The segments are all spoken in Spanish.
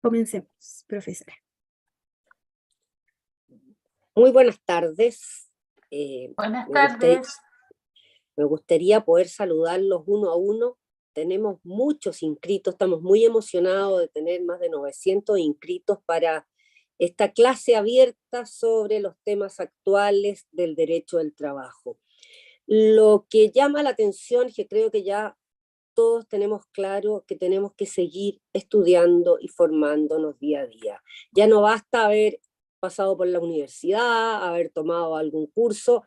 Comencemos, profesora. Muy buenas tardes. Buenas tardes. Me gustaría poder saludarlos uno a uno. Tenemos muchos inscritos, estamos muy emocionados de tener más de 900 inscritos para esta clase abierta sobre los temas actuales del derecho del trabajo. Lo que llama la atención es que creo que ya todos tenemos claro que tenemos que seguir estudiando y formándonos día a día. Ya no basta haber pasado por la universidad, haber tomado algún curso.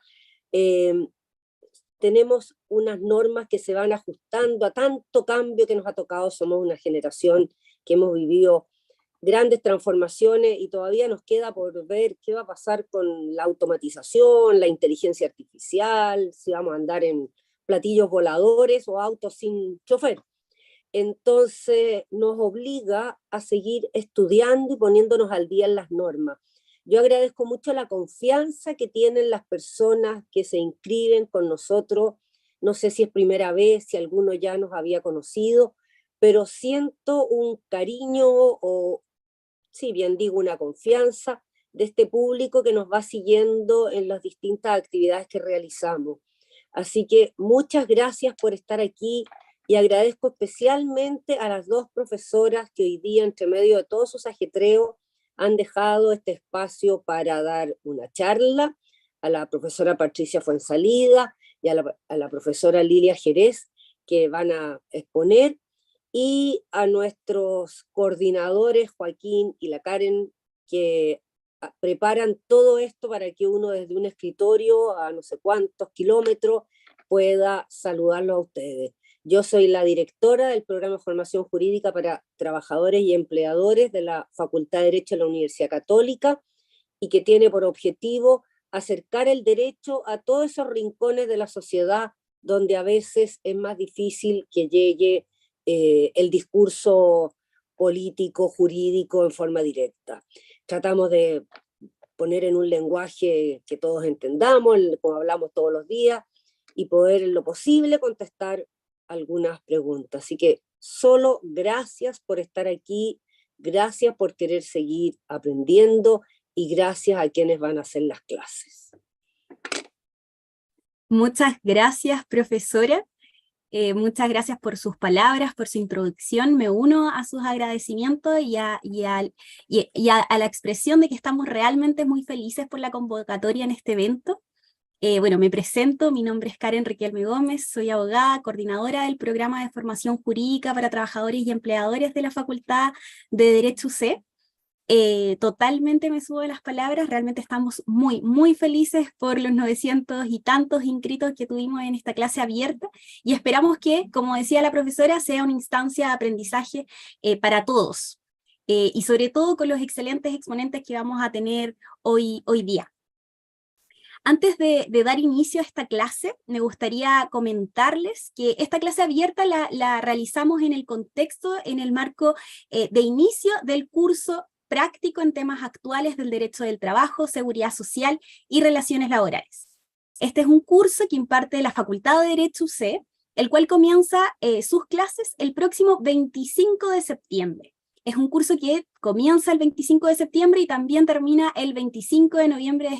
Tenemos unas normas que se van ajustando a tanto cambio que nos ha tocado. Somos una generación que hemos vivido grandes transformaciones y todavía nos queda por ver qué va a pasar con la automatización, la inteligencia artificial, si vamos a andar en platillos voladores o autos sin chofer. Entonces nos obliga a seguir estudiando y poniéndonos al día en las normas. Yo agradezco mucho la confianza que tienen las personas que se inscriben con nosotros. No sé si es primera vez, si alguno ya nos había conocido, pero siento un cariño o, si bien digo, una confianza de este público que nos va siguiendo en las distintas actividades que realizamos. Así que muchas gracias por estar aquí y agradezco especialmente a las dos profesoras que hoy día, entre medio de todos sus ajetreos, han dejado este espacio para dar una charla, a la profesora Patricia Fuensalida y a la profesora Lilia Jerez, que van a exponer, y a nuestros coordinadores, Joaquín y la Karen, que preparan todo esto para que uno desde un escritorio a no sé cuántos kilómetros pueda saludarlo a ustedes. Yo soy la directora del programa de formación jurídica para trabajadores y empleadores de la Facultad de Derecho de la Universidad Católica y que tiene por objetivo acercar el derecho a todos esos rincones de la sociedad donde a veces es más difícil que llegue el discurso político, jurídico en forma directa. Tratamos de poner en un lenguaje que todos entendamos, como hablamos todos los días, y poder en lo posible contestar algunas preguntas. Así que solo gracias por estar aquí, gracias por querer seguir aprendiendo y gracias a quienes van a hacer las clases. Muchas gracias, profesora. Muchas gracias por sus palabras, por su introducción. Me uno a sus agradecimientos y a la expresión de que estamos realmente muy felices por la convocatoria en este evento. Bueno, me presento, mi nombre es Karen Riquelme Gómez, soy abogada, coordinadora del programa de formación jurídica para trabajadores y empleadores de la Facultad de Derecho UC. Totalmente me subo de las palabras, realmente estamos muy, muy felices por los 900 y tantos inscritos que tuvimos en esta clase abierta y esperamos que, como decía la profesora, sea una instancia de aprendizaje para todos y sobre todo con los excelentes exponentes que vamos a tener hoy día. Antes de dar inicio a esta clase, me gustaría comentarles que esta clase abierta la realizamos en el contexto, en el marco de inicio del curso práctico en temas actuales del derecho del trabajo, seguridad social y relaciones laborales. Este es un curso que imparte la Facultad de Derecho UC, el cual comienza sus clases el próximo 25 de septiembre. Es un curso que comienza el 25 de septiembre y también termina el 25 de noviembre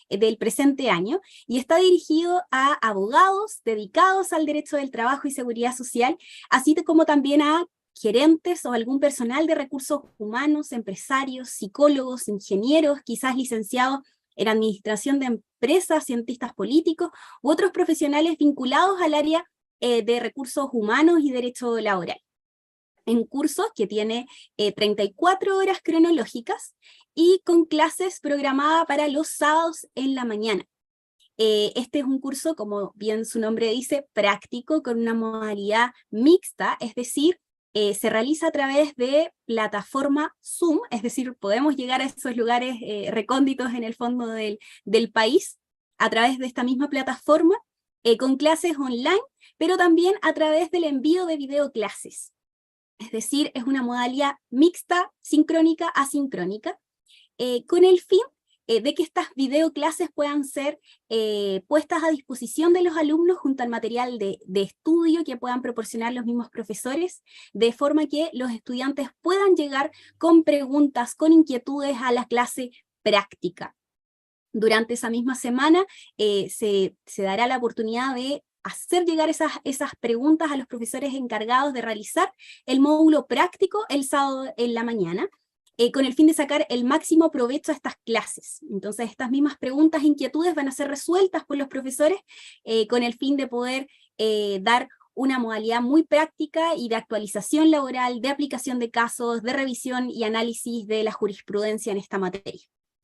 del presente año, y está dirigido a abogados dedicados al derecho del trabajo y seguridad social, así como también a gerentes o algún personal de recursos humanos, empresarios, psicólogos, ingenieros, quizás licenciados en administración de empresas, cientistas políticos u otros profesionales vinculados al área de recursos humanos y derecho laboral. En cursos que tiene 34 horas cronológicas y con clases programadas para los sábados en la mañana. Este es un curso, como bien su nombre dice, práctico, con una modalidad mixta, es decir, se realiza a través de plataforma Zoom, es decir, podemos llegar a esos lugares recónditos en el fondo del país a través de esta misma plataforma, con clases online, pero también a través del envío de videoclases. Es decir, es una modalidad mixta, sincrónica, asincrónica, con el fin de que estas videoclases puedan ser puestas a disposición de los alumnos junto al material de estudio que puedan proporcionar los mismos profesores, de forma que los estudiantes puedan llegar con preguntas, con inquietudes a la clase práctica. Durante esa misma semana se dará la oportunidad de hacer llegar esas preguntas a los profesores encargados de realizar el módulo práctico el sábado en la mañana, con el fin de sacar el máximo provecho a estas clases. Entonces estas mismas preguntas e inquietudes van a ser resueltas por los profesores con el fin de poder dar una modalidad muy práctica y de actualización laboral, de aplicación de casos, de revisión y análisis de la jurisprudencia en esta materia.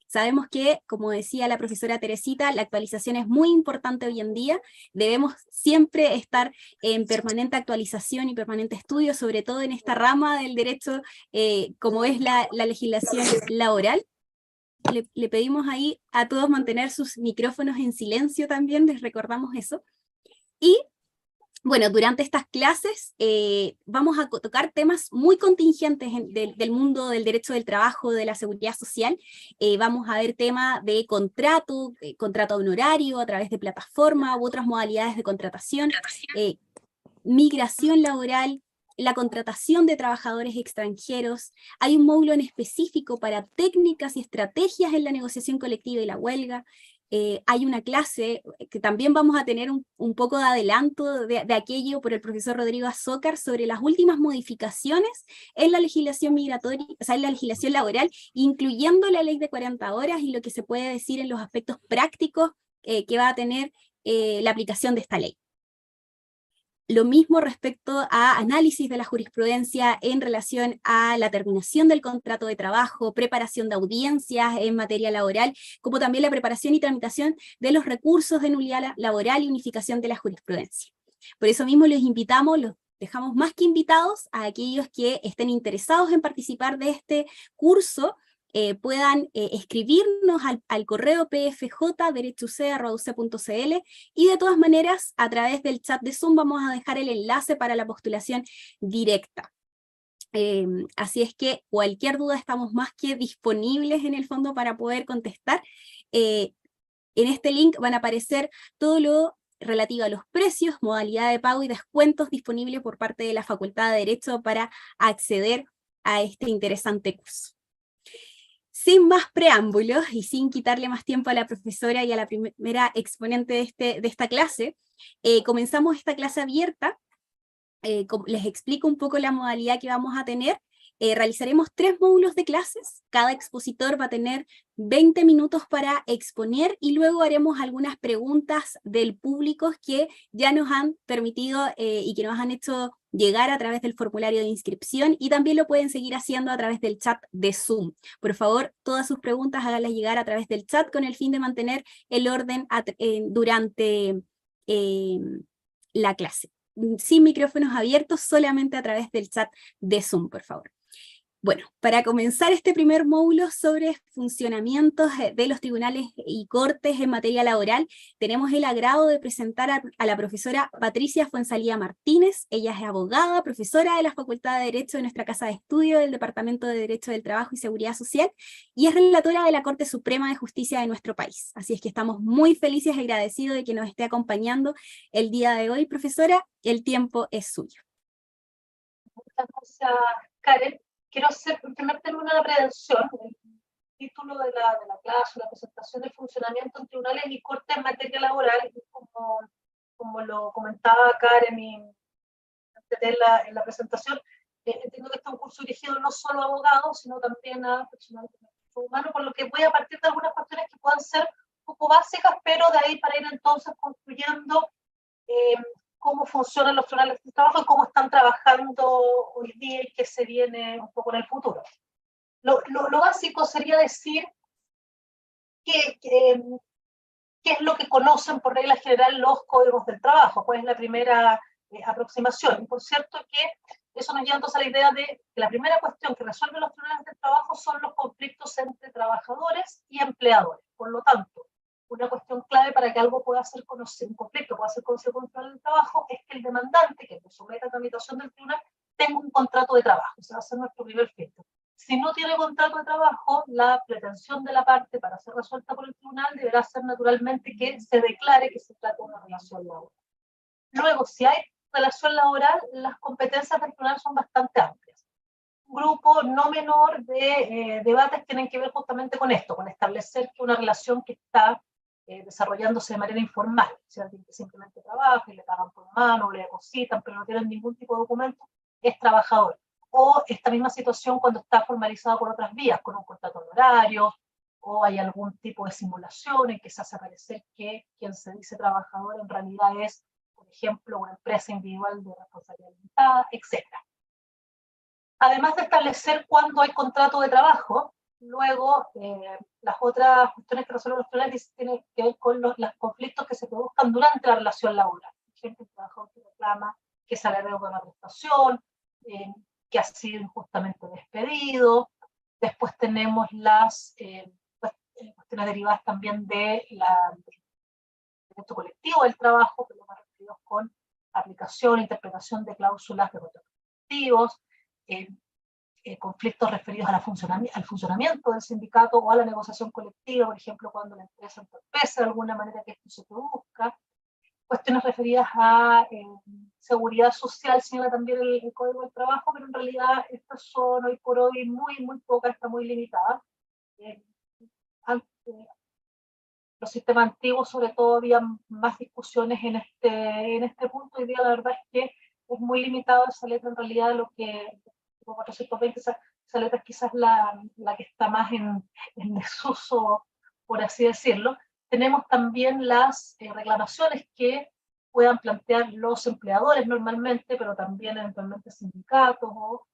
Sabemos que, como decía la profesora Teresita, la actualización es muy importante hoy en día, debemos siempre estar en permanente actualización y permanente estudio, sobre todo en esta rama del derecho, como es la legislación laboral. Le pedimos ahí a todos mantener sus micrófonos en silencio también, les recordamos eso. Y bueno, durante estas clases vamos a tocar temas muy contingentes del mundo del derecho del trabajo, de la seguridad social. Vamos a ver temas de contrato honorario a través de plataforma u otras modalidades de contratación, migración laboral, la contratación de trabajadores extranjeros. Hay un módulo en específico para técnicas y estrategias en la negociación colectiva y la huelga. Hay una clase que también vamos a tener un poco de adelanto de aquello por el profesor Rodrigo Azócar sobre las últimas modificaciones en la legislación migratoria, o sea, en la legislación laboral, incluyendo la ley de 40 horas y lo que se puede decir en los aspectos prácticos que va a tener la aplicación de esta ley. Lo mismo respecto a análisis de la jurisprudencia en relación a la terminación del contrato de trabajo, preparación de audiencias en materia laboral, como también la preparación y tramitación de los recursos de nulidad laboral y unificación de la jurisprudencia. Por eso mismo los invitamos, los dejamos más que invitados a aquellos que estén interesados en participar de este curso, puedan escribirnos al correo pfj@derechuc.cl, y de todas maneras a través del chat de Zoom vamos a dejar el enlace para la postulación directa. Así es que cualquier duda estamos más que disponibles en el fondo para poder contestar. En este link van a aparecer todo lo relativo a los precios, modalidad de pago y descuentos disponibles por parte de la Facultad de Derecho para acceder a este interesante curso. Sin más preámbulos y sin quitarle más tiempo a la profesora y a la primera exponente de esta clase, comenzamos esta clase abierta. Les explico un poco la modalidad que vamos a tener. Realizaremos 3 módulos de clases, cada expositor va a tener 20 minutos para exponer y luego haremos algunas preguntas del público que ya nos han permitido y que nos han hecho llegar a través del formulario de inscripción, y también lo pueden seguir haciendo a través del chat de Zoom. Por favor, todas sus preguntas háganlas llegar a través del chat con el fin de mantener el orden durante la clase. Sin micrófonos abiertos, solamente a través del chat de Zoom, por favor. Bueno, para comenzar este primer módulo sobre funcionamientos de los tribunales y cortes en materia laboral, tenemos el agrado de presentar a la profesora Patricia Fuenzalía Martínez. Ella es abogada, profesora de la Facultad de Derecho de nuestra Casa de Estudio del Departamento de Derecho del Trabajo y Seguridad Social, y es relatora de la Corte Suprema de Justicia de nuestro país. Así es que estamos muy felices y agradecidos de que nos esté acompañando el día de hoy, profesora. El tiempo es suyo. Muchas gracias, Karen. Quiero hacer en primer término una prevención. El título de la clase, la presentación del funcionamiento en tribunales y cortes en materia laboral, como lo comentaba Karen en la presentación, entiendo que este es un curso dirigido no solo a abogados, sino también a personal de recursos humanos, por lo que voy a partir de algunas cuestiones que puedan ser un poco básicas, pero de ahí para ir entonces construyendo cómo funcionan los tribunales de trabajo y cómo están trabajando hoy día y qué se viene un poco en el futuro. Lo básico sería decir qué es lo que conocen por regla general los códigos del trabajo, pues es la primera aproximación. Y por cierto que eso nos lleva entonces a la idea de que la primera cuestión que resuelven los tribunales del trabajo son los conflictos entre trabajadores y empleadores. Por lo tanto, una cuestión clave para que algo pueda ser conocido, un conflicto pueda ser conocido por el tribunal del trabajo, es que el demandante que someta a tramitación del tribunal tenga un contrato de trabajo. O sea, va a ser nuestro primer filtro. Si no tiene contrato de trabajo, la pretensión de la parte para ser resuelta por el tribunal deberá ser naturalmente que se declare que se trata de una relación laboral. Luego, si hay relación laboral, las competencias del tribunal son bastante amplias. Un grupo no menor de debates tienen que ver justamente con esto, con establecer que una relación que está desarrollándose de manera informal, si alguien que simplemente trabaja y le pagan por mano, le depositan, pero no tienen ningún tipo de documento, es trabajador. O esta misma situación cuando está formalizada por otras vías, con un contrato honorario, o hay algún tipo de simulación en que se hace parecer que quien se dice trabajador en realidad es, por ejemplo, una empresa individual de responsabilidad limitada, etc. Además de establecer cuándo hay contrato de trabajo, luego las otras cuestiones que resuelven los tribunales tienen que ver con los conflictos que se produzcan durante la relación laboral. Por ejemplo, el trabajador que reclama que se le deuda una prestación, que ha sido injustamente despedido. Después tenemos las cuestiones derivadas también del derecho colectivo del trabajo, que lo más referidos con aplicación e interpretación de cláusulas de contratos colectivos, conflictos referidos al funcionamiento del sindicato o a la negociación colectiva, por ejemplo, cuando la empresa entorpece de alguna manera que esto se produzca, cuestiones referidas a seguridad social, señala también el Código del Trabajo, pero en realidad estas son hoy por hoy muy pocas, está muy limitada. Los sistemas antiguos, sobre todo, había más discusiones en este punto. Hoy día la verdad es que es muy limitado esa letra, en realidad lo que 420, esa letra es quizás la que está más en desuso, por así decirlo. Tenemos también las reclamaciones que puedan plantear los empleadores normalmente, pero también eventualmente sindicatos o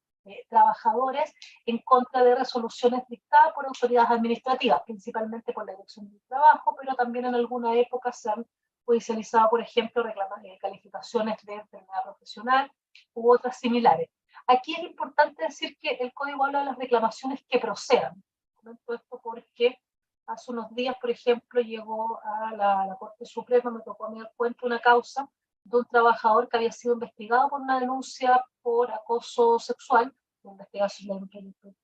trabajadores en contra de resoluciones dictadas por autoridades administrativas, principalmente por la Dirección del Trabajo, pero también en alguna época se han judicializado, por ejemplo, calificaciones de enfermedad profesional u otras similares. Aquí es importante decir que el Código habla de las reclamaciones que procedan. Comento esto porque hace unos días, por ejemplo, llegó a la Corte Suprema, me tocó a mí el cuento una causa de un trabajador que había sido investigado por una denuncia por acoso sexual. La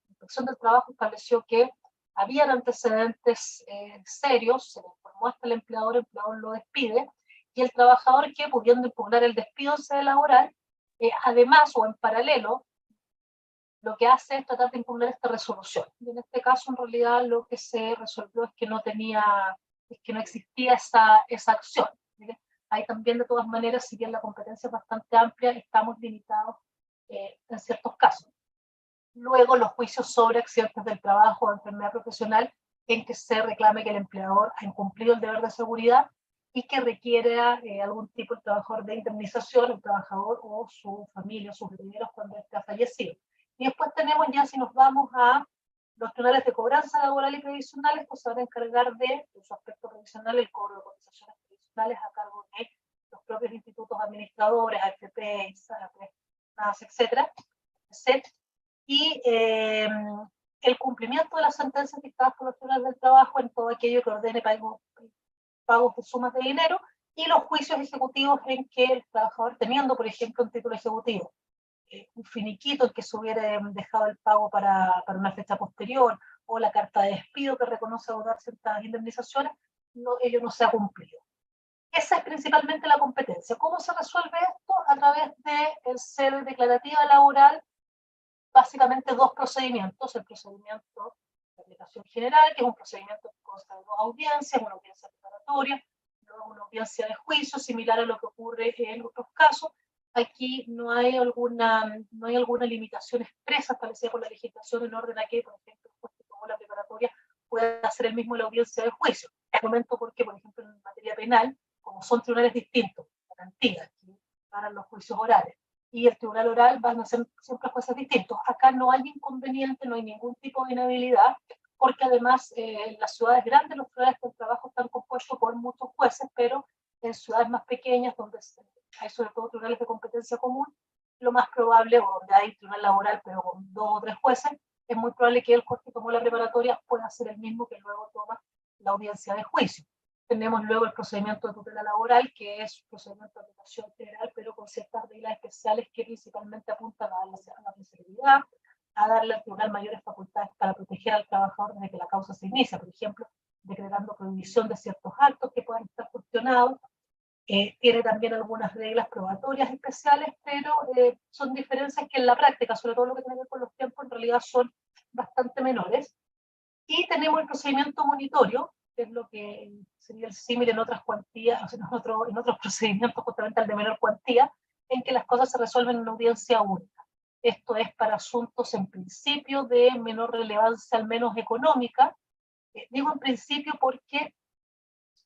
Inspección del Trabajo estableció que habían antecedentes serios, se le informó hasta el empleador lo despide, y el trabajador que, pudiendo impugnar el despido en sede laboral, además o en paralelo, lo que hace es tratar de impugnar esta resolución. Y en este caso, en realidad, lo que se resolvió es que no existía esa acción. Ahí también, de todas maneras, si bien la competencia es bastante amplia, estamos limitados en ciertos casos. Luego, los juicios sobre accidentes del trabajo o enfermedad profesional en que se reclame que el empleador ha incumplido el deber de seguridad y que requiera algún tipo de trabajador de indemnización, el trabajador o su familia, sus herederos cuando esté ha fallecido. Y después tenemos ya, si nos vamos a los tribunales de cobranza laboral y previsionales, pues se van a encargar de su aspecto previsional, el cobro de cotizaciones previsionales a cargo de los propios institutos administradores, AFP, ISAPRE, NAS, etcétera, y el cumplimiento de las sentencias dictadas por los tribunales del trabajo en todo aquello que ordene pagos de sumas de dinero, y los juicios ejecutivos en que el trabajador, teniendo, por ejemplo, un título ejecutivo, un finiquito en que se hubiera dejado el pago para una fecha posterior, o la carta de despido que reconoce abonar ciertas indemnizaciones, ello no se ha cumplido. Esa es principalmente la competencia. ¿Cómo se resuelve esto? A través del sede declarativa laboral, básicamente dos procedimientos. El procedimiento de aplicación general, que es un procedimiento que consta de dos audiencias, una audiencia preparatoria, luego una audiencia de juicio, similar a lo que ocurre en otros casos. Aquí no hay alguna limitación expresa establecida por la legislación en orden a que, por ejemplo, el juez que tomó la preparatoria pueda hacer el mismo la audiencia de juicio. Comento porque, por ejemplo, en materia penal, como son tribunales distintos, garantías, que para los juicios orales, y el tribunal oral van a ser siempre jueces distintos. Acá no hay inconveniente, no hay ningún tipo de inhabilidad, porque además en las ciudades grandes los tribunales del trabajo están compuestos por muchos jueces, pero en ciudades más pequeñas, donde hay sobre todo tribunales de competencia común, lo más probable, o donde hay tribunal laboral, pero con 2 o 3 jueces, es muy probable que el juez que tomó la preparatoria pueda ser el mismo que luego toma la audiencia de juicio. Tenemos luego el procedimiento de tutela laboral, que es un procedimiento de aplicación general, pero con ciertas reglas especiales que principalmente apuntan a la responsabilidad, a darle al tribunal mayores facultades para proteger al trabajador desde que la causa se inicia, por ejemplo, decretando prohibición de ciertos actos que puedan estar cuestionados. Tiene también algunas reglas probatorias especiales, pero son diferencias que en la práctica, sobre todo lo que tiene que ver con los tiempos, en realidad son bastante menores. Y tenemos el procedimiento monitorio, que es lo que sería el símil en otras cuantías, o sea, en otros procedimientos, justamente al de menor cuantía, en que las cosas se resuelven en una audiencia única. Esto es para asuntos en principio de menor relevancia, al menos económica. Digo en principio porque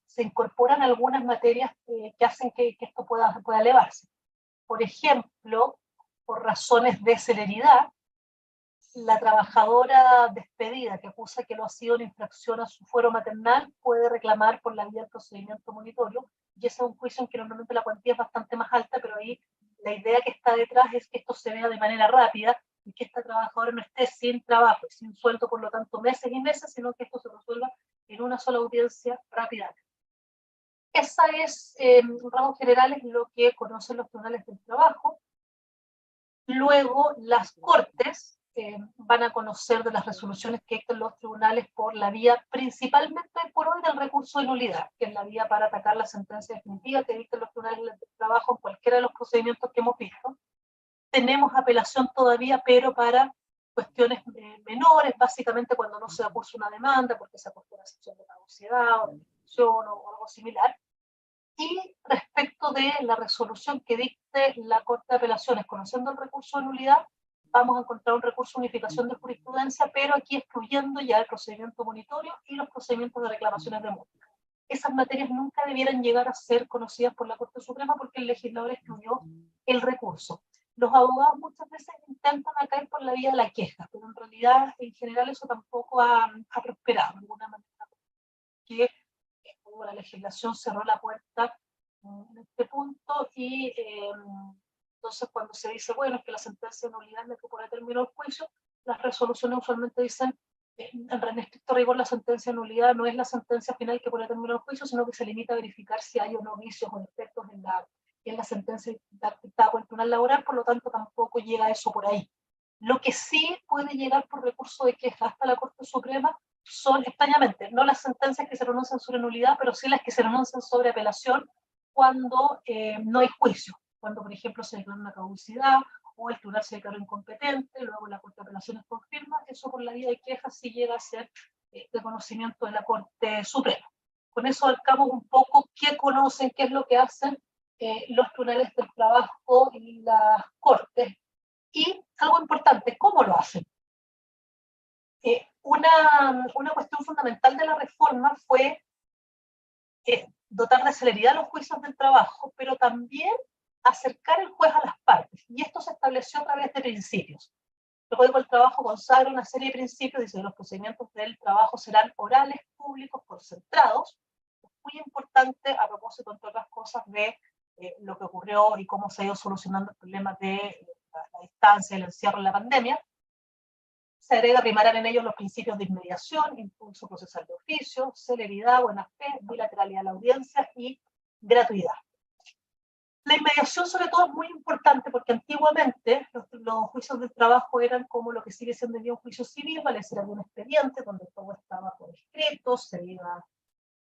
se incorporan algunas materias que hacen que esto pueda elevarse. Por ejemplo, por razones de celeridad, la trabajadora despedida que acusa que lo ha sido una infracción a su fuero maternal puede reclamar por la vía del procedimiento monitorio, y ese es un juicio en que normalmente la cuantía es bastante más alta, pero ahí la idea que está detrás es que esto se vea de manera rápida y que esta trabajadora no esté sin trabajo y sin sueldo, por lo tanto, meses y meses, sino que esto se resuelva en una sola audiencia rápidamente. Esa es, en rasgos generales, lo que conocen los tribunales del trabajo. Luego, las cortes van a conocer de las resoluciones que dictan los tribunales por la vía, principalmente por hoy, del recurso de nulidad, que es la vía para atacar la sentencia definitiva que dictan los tribunales del trabajo en cualquiera de los procedimientos que hemos visto. Tenemos apelación todavía, pero para cuestiones menores, básicamente cuando no se curso una demanda, porque se acuerda una sección de caducidad o algo similar. Y respecto de la resolución que dicte la Corte de Apelaciones, conociendo el recurso de nulidad, vamos a encontrar un recurso de unificación de jurisprudencia, pero aquí excluyendo ya el procedimiento monitorio y los procedimientos de reclamaciones de multa. Esas materias nunca debieran llegar a ser conocidas por la Corte Suprema porque el legislador excluyó el recurso. Los abogados muchas veces intentan caer por la vía de la queja, pero en realidad, en general, eso tampoco ha prosperado de alguna manera. Que la legislación cerró la puerta en este punto y entonces cuando se dice, bueno, es que la sentencia de nulidad es la que pone término al juicio, las resoluciones usualmente dicen, en estricto rigor la sentencia de nulidad no es la sentencia final que pone término al juicio, sino que se limita a verificar si hay o no vicios o defectos en la sentencia dictada por el tribunal laboral, por lo tanto tampoco llega eso por ahí. Lo que sí puede llegar por recurso de queja hasta la Corte Suprema son, extrañamente, no las sentencias que se pronuncian sobre nulidad, pero sí las que se pronuncian sobre apelación cuando no hay juicio, cuando, por ejemplo, se declara una caducidad o el tribunal se declaró incompetente, luego la Corte de Apelaciones confirma, eso por la vía de queja sí llega a ser de conocimiento de la Corte Suprema. Con eso abarcamos un poco qué conocen, qué es lo que hacen los tribunales del trabajo y las Cortes. Y algo importante, ¿cómo lo hacen? Una cuestión fundamental de la reforma fue dotar de celeridad los juicios del trabajo, pero también acercar el juez a las partes. Y esto se estableció a través de principios. El Código del Trabajo consagra una serie de principios, dice que los procedimientos del trabajo serán orales, públicos, concentrados. Es muy importante a propósito, entre otras cosas, de lo que ocurrió y cómo se ha ido solucionando el problema de la distancia, el encierro en la pandemia. Se agrega, primarán en ellos los principios de inmediación, impulso procesal de oficio, celeridad, buena fe, bilateralidad de la audiencia y gratuidad. La inmediación, sobre todo, es muy importante porque antiguamente los juicios del trabajo eran como lo que sigue siendo un juicio civil, vale decir, había un expediente donde todo estaba por escrito, se iba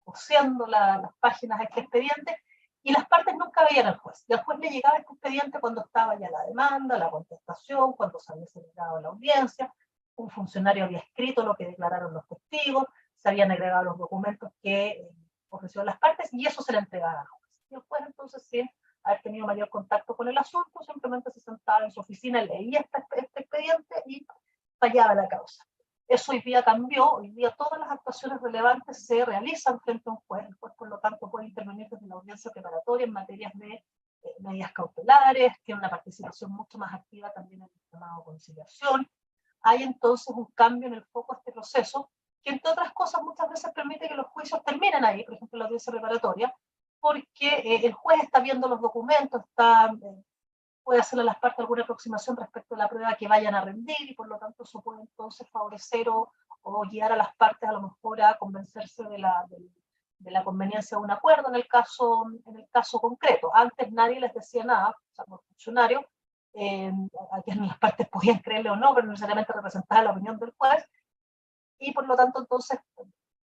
cosiendo las páginas de este expediente y las partes nunca veían al juez. Y al juez le llegaba este expediente cuando estaba ya la demanda, la contestación, cuando se había celebrado la audiencia, un funcionario había escrito lo que declararon los testigos, se habían agregado los documentos que ofrecieron las partes y eso se le entregaba al juez. Y el juez entonces, sin haber tenido mayor contacto con el asunto, simplemente se sentaba en su oficina, leía este expediente y fallaba la causa. Eso hoy día cambió, hoy día todas las actuaciones relevantes se realizan frente a un juez, el juez por lo tanto puede intervenir desde la audiencia preparatoria en materias de medidas cautelares, tiene una participación mucho más activa también en el llamado de conciliación. Hay entonces un cambio en el foco de este proceso, que entre otras cosas muchas veces permite que los juicios terminen ahí, por ejemplo la audiencia preparatoria, porque el juez está viendo los documentos, puede hacerle a las partes alguna aproximación respecto a la prueba que vayan a rendir, y por lo tanto eso puede entonces favorecer o guiar a las partes a lo mejor a convencerse de la conveniencia de un acuerdo en el caso concreto. Antes nadie les decía nada, o sea, los funcionarios, a quien las partes podían creerle o no, pero no necesariamente representaba la opinión del juez, y por lo tanto entonces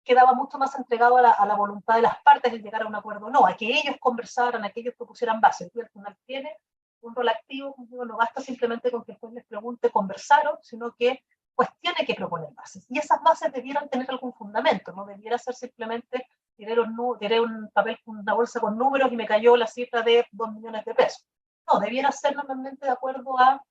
quedaba mucho más entregado a la voluntad de las partes de llegar a un acuerdo o no, a que ellos conversaran, a que ellos propusieran bases. Y al final tiene un rol activo, no basta simplemente con que el juez les pregunte, conversaron, sino que pues tiene que proponer bases. Y esas bases debieran tener algún fundamento, no debiera ser simplemente tiré un papel, una bolsa con números y me cayó la cifra de 2 millones de pesos. No, debiera ser normalmente de acuerdo a,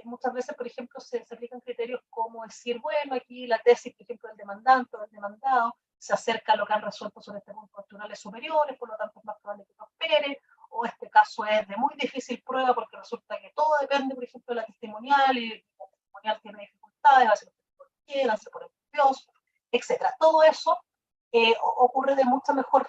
muchas veces, por ejemplo, se aplican criterios como decir, bueno, aquí la tesis, por ejemplo, del demandante o del demandado se acerca a lo que han resuelto sobre temas culturales superiores, por lo tanto es más probable que prospere, o este caso es de muy difícil prueba porque resulta que todo depende, por ejemplo, de la testimonial y la testimonial tiene dificultades, a veces los quedan, se pone nervioso, etc. Todo eso ocurre de mucha mejor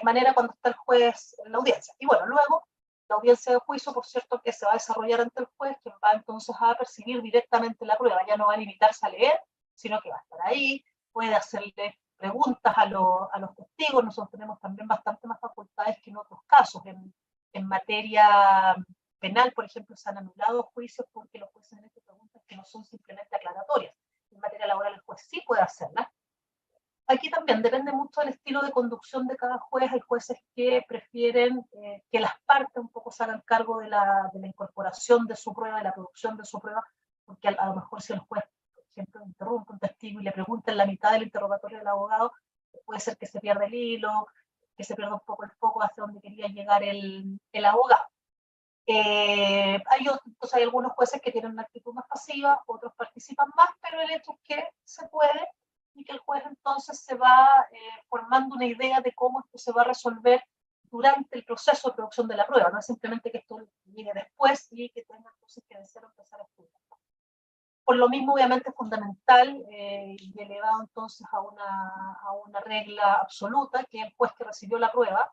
manera cuando está el juez en la audiencia. Y bueno, luego la audiencia de juicio, por cierto, que se va a desarrollar ante el juez, quien va entonces a percibir directamente la prueba, ya no va a limitarse a leer, sino que va a estar ahí, puede hacerle preguntas a los testigos. Nosotros tenemos también bastante más facultades que en otros casos. En materia penal, por ejemplo, se han anulado juicios porque los jueces han hecho preguntas que no son simplemente aclaratorias. En materia laboral el juez sí puede hacerlas. Aquí también depende mucho del estilo de conducción de cada juez. Hay jueces que prefieren que las partes un poco se hagan cargo de la incorporación de su prueba, de la producción de su prueba, porque a lo mejor si el juez, por ejemplo, interrumpe un testigo y le pregunta en la mitad del interrogatorio del abogado, puede ser que se pierda el hilo, que se pierda un poco el foco hacia donde quería llegar el abogado. Hay algunos jueces que tienen una actitud más pasiva, otros participan más, pero el hecho es que se puede y que el juez entonces se va formando una idea de cómo esto se va a resolver durante el proceso de producción de la prueba, no es simplemente que esto llegue después y que tenga entonces que empezar a estudiar. Por lo mismo, obviamente, es fundamental y elevado entonces a una regla absoluta que el juez que recibió la prueba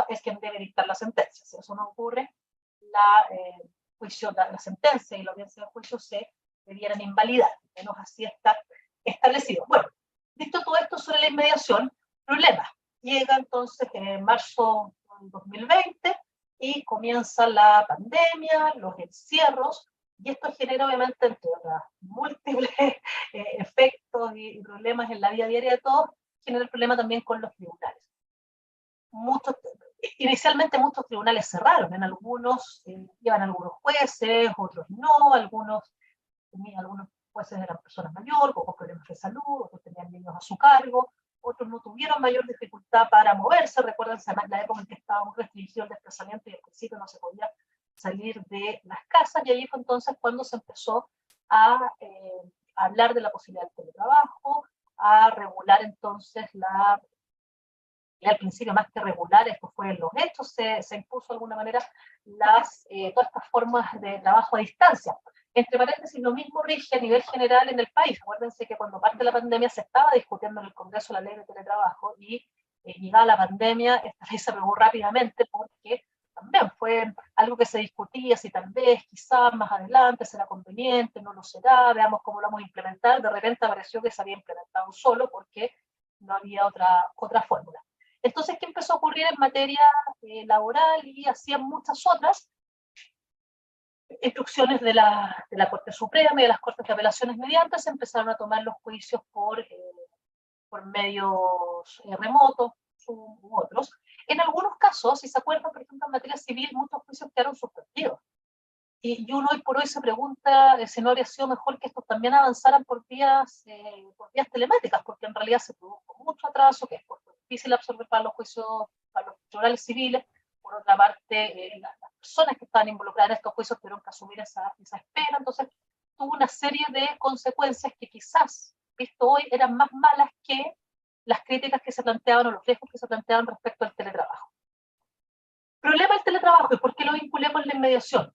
es quien debe dictar la sentencia. Si eso no ocurre, la sentencia y la audiencia de juicio se debieran invalidar, menos así está establecido. Bueno, dicho todo esto sobre la inmediación, problema. Llega entonces en marzo del 2020 y comienza la pandemia, los encierros, y esto genera obviamente entre los múltiples efectos y problemas en la vida diaria de todos, genera el problema también con los tribunales. Inicialmente muchos tribunales cerraron, en algunos llevan algunos jueces, otros no, algunos jueces eran personas mayores, con problemas de salud, otros tenían niños a su cargo, otros no tuvieron mayor dificultad para moverse. Recuerden la época en que estábamos restringidos el desplazamiento y al principio no se podía salir de las casas, y ahí fue entonces cuando se empezó a hablar de la posibilidad del teletrabajo, a regular entonces y al principio más que regular, esto fue en los hechos, se impuso de alguna manera todas estas formas de trabajo a distancia. Entre paréntesis, lo mismo rige a nivel general en el país. Acuérdense que cuando parte la pandemia se estaba discutiendo en el Congreso la ley de teletrabajo y llegada la pandemia, esta ley se aprobó rápidamente porque también fue algo que se discutía si tal vez, quizás más adelante será conveniente, no lo será, veamos cómo lo vamos a implementar. De repente apareció que se había implementado solo porque no había otra fórmula. Entonces, ¿qué empezó a ocurrir en materia laboral y hacían muchas otras? Instrucciones de la Corte Suprema y de las Cortes de Apelaciones mediantes, se empezaron a tomar los juicios por medios remotos u otros. En algunos casos, si se acuerdan, por ejemplo, en materia civil, muchos juicios quedaron suspendidos. Y uno hoy por hoy se pregunta si no habría sido mejor que estos también avanzaran por vías telemáticas, porque en realidad se produjo mucho atraso, que es difícil absorber para los juicios, para los tribunales civiles. Por otra parte, las personas que estaban involucradas en estos juicios tuvieron que asumir esa espera. Entonces, tuvo una serie de consecuencias que quizás, visto hoy, eran más malas que las críticas que se planteaban o los riesgos que se planteaban respecto al teletrabajo. Problema del teletrabajo, ¿y por qué lo vinculé con la inmediación?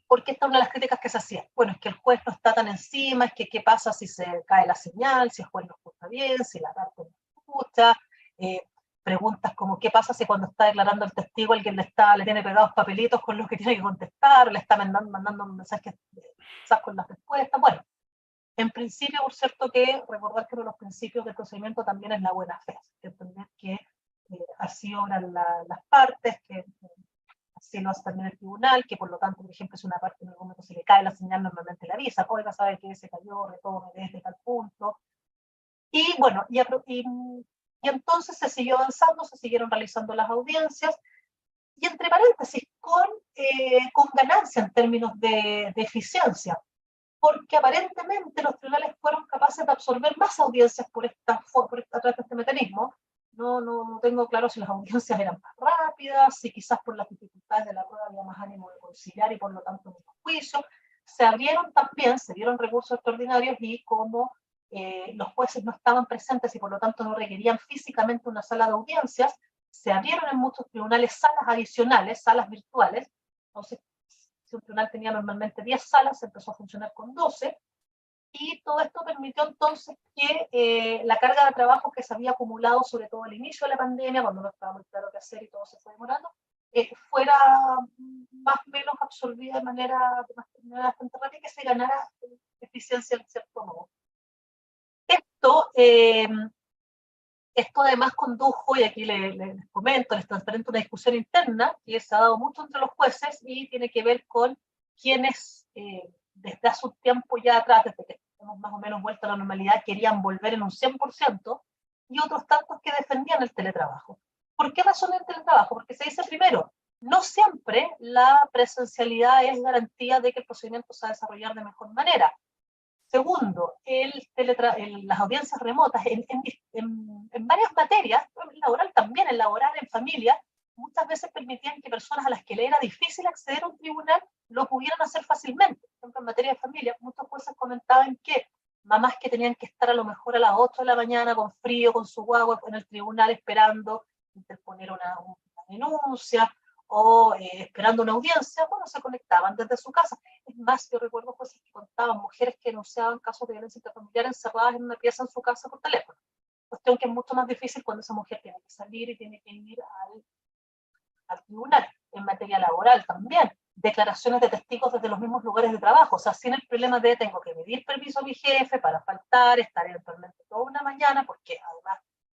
Porque esta es una de las críticas que se hacían. Bueno, es que el juez no está tan encima, es que qué pasa si se cae la señal, si el juez no escucha bien, si la parte no escucha. Preguntas como qué pasa si cuando está declarando el testigo alguien le tiene pegados papelitos con los que tiene que contestar, le está mandando mensajes con las respuestas. Bueno, en principio, por cierto, que recordar que uno de los principios del procedimiento también es la buena fe, entender que así obran las partes, que si lo hace también el tribunal, que por lo tanto, por ejemplo, si una parte en algún momento se le cae la señal, normalmente le avisa, oiga, sabe que se cayó, retome desde tal punto. Y bueno, y entonces se siguió avanzando, se siguieron realizando las audiencias, y entre paréntesis, con ganancia en términos de eficiencia, porque aparentemente los tribunales fueron capaces de absorber más audiencias a través de este mecanismo. No tengo claro si las audiencias eran más rápidas, si quizás por las dificultades de la prueba había más ánimo de conciliar y por lo tanto menos juicio. Se dieron recursos extraordinarios, y como los jueces no estaban presentes y por lo tanto no requerían físicamente una sala de audiencias, se abrieron en muchos tribunales salas adicionales, salas virtuales. Entonces, si un tribunal tenía normalmente 10 salas, empezó a funcionar con 12, y todo esto permitió entonces que la carga de trabajo que se había acumulado, sobre todo al inicio de la pandemia, cuando no estaba muy claro qué hacer y todo se fue demorando, fuera más o menos absorbida de manera bastante rápida, y que se ganara eficiencia en cierto modo. Esto además condujo, y aquí les comento, les transparento una discusión interna que se ha dado mucho entre los jueces, y tiene que ver con quienes desde hace un tiempo ya atrás, desde que hemos más o menos vuelto a la normalidad, querían volver en un 100%, y otros tantos que defendían el teletrabajo. ¿Por qué razón el teletrabajo? Porque se dice, primero, no siempre la presencialidad es garantía de que el procedimiento se va a desarrollar de mejor manera. Segundo, las audiencias remotas en varias materias, en laboral también, en laboral, en familia, muchas veces permitían que personas a las que le era difícil acceder a un tribunal lo pudieran hacer fácilmente. Por ejemplo, en materia de familia, muchos jueces comentaban que mamás que tenían que estar a lo mejor a las 8 de la mañana con frío, con su guagua en el tribunal esperando interponer una denuncia, o esperando una audiencia, bueno, se conectaban desde su casa. Es más, yo recuerdo cosas que contaban mujeres que denunciaban casos de violencia intrafamiliar encerradas en una pieza en su casa por teléfono. Cuestión que es mucho más difícil cuando esa mujer tiene que salir y tiene que ir al tribunal. En materia laboral también, declaraciones de testigos desde los mismos lugares de trabajo, o sea, sin el problema de tengo que pedir permiso a mi jefe para faltar, estar eventualmente toda una mañana, porque además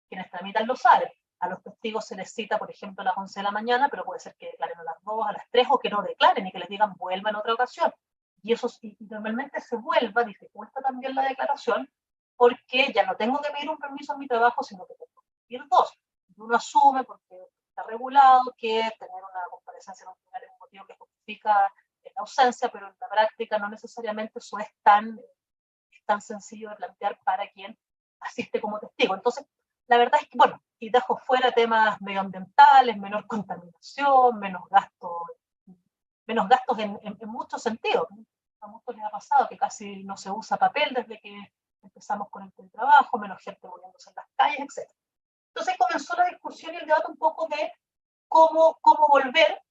quienes tramitan lo saben. A los testigos se les cita, por ejemplo, a las 11 de la mañana, pero puede ser que declaren a las 2, a las 3, o que no declaren y que les digan vuelvan en otra ocasión. Y eso y normalmente se vuelva, dificulta también la declaración, porque ya no tengo que pedir un permiso en mi trabajo, sino que tengo que pedir dos. Y uno asume, porque está regulado, que tener una comparecencia en un tribunal es un motivo que justifica la ausencia, pero en la práctica no necesariamente eso es tan sencillo de plantear para quien asiste como testigo. Entonces, la verdad es que, bueno, y dejo fuera temas medioambientales, menor contaminación, menos gastos en muchos sentidos. A muchos les ha pasado que casi no se usa papel desde que empezamos con el teletrabajo, menos gente moviéndose en las calles, etc. Entonces comenzó la discusión y el debate un poco de cómo volver.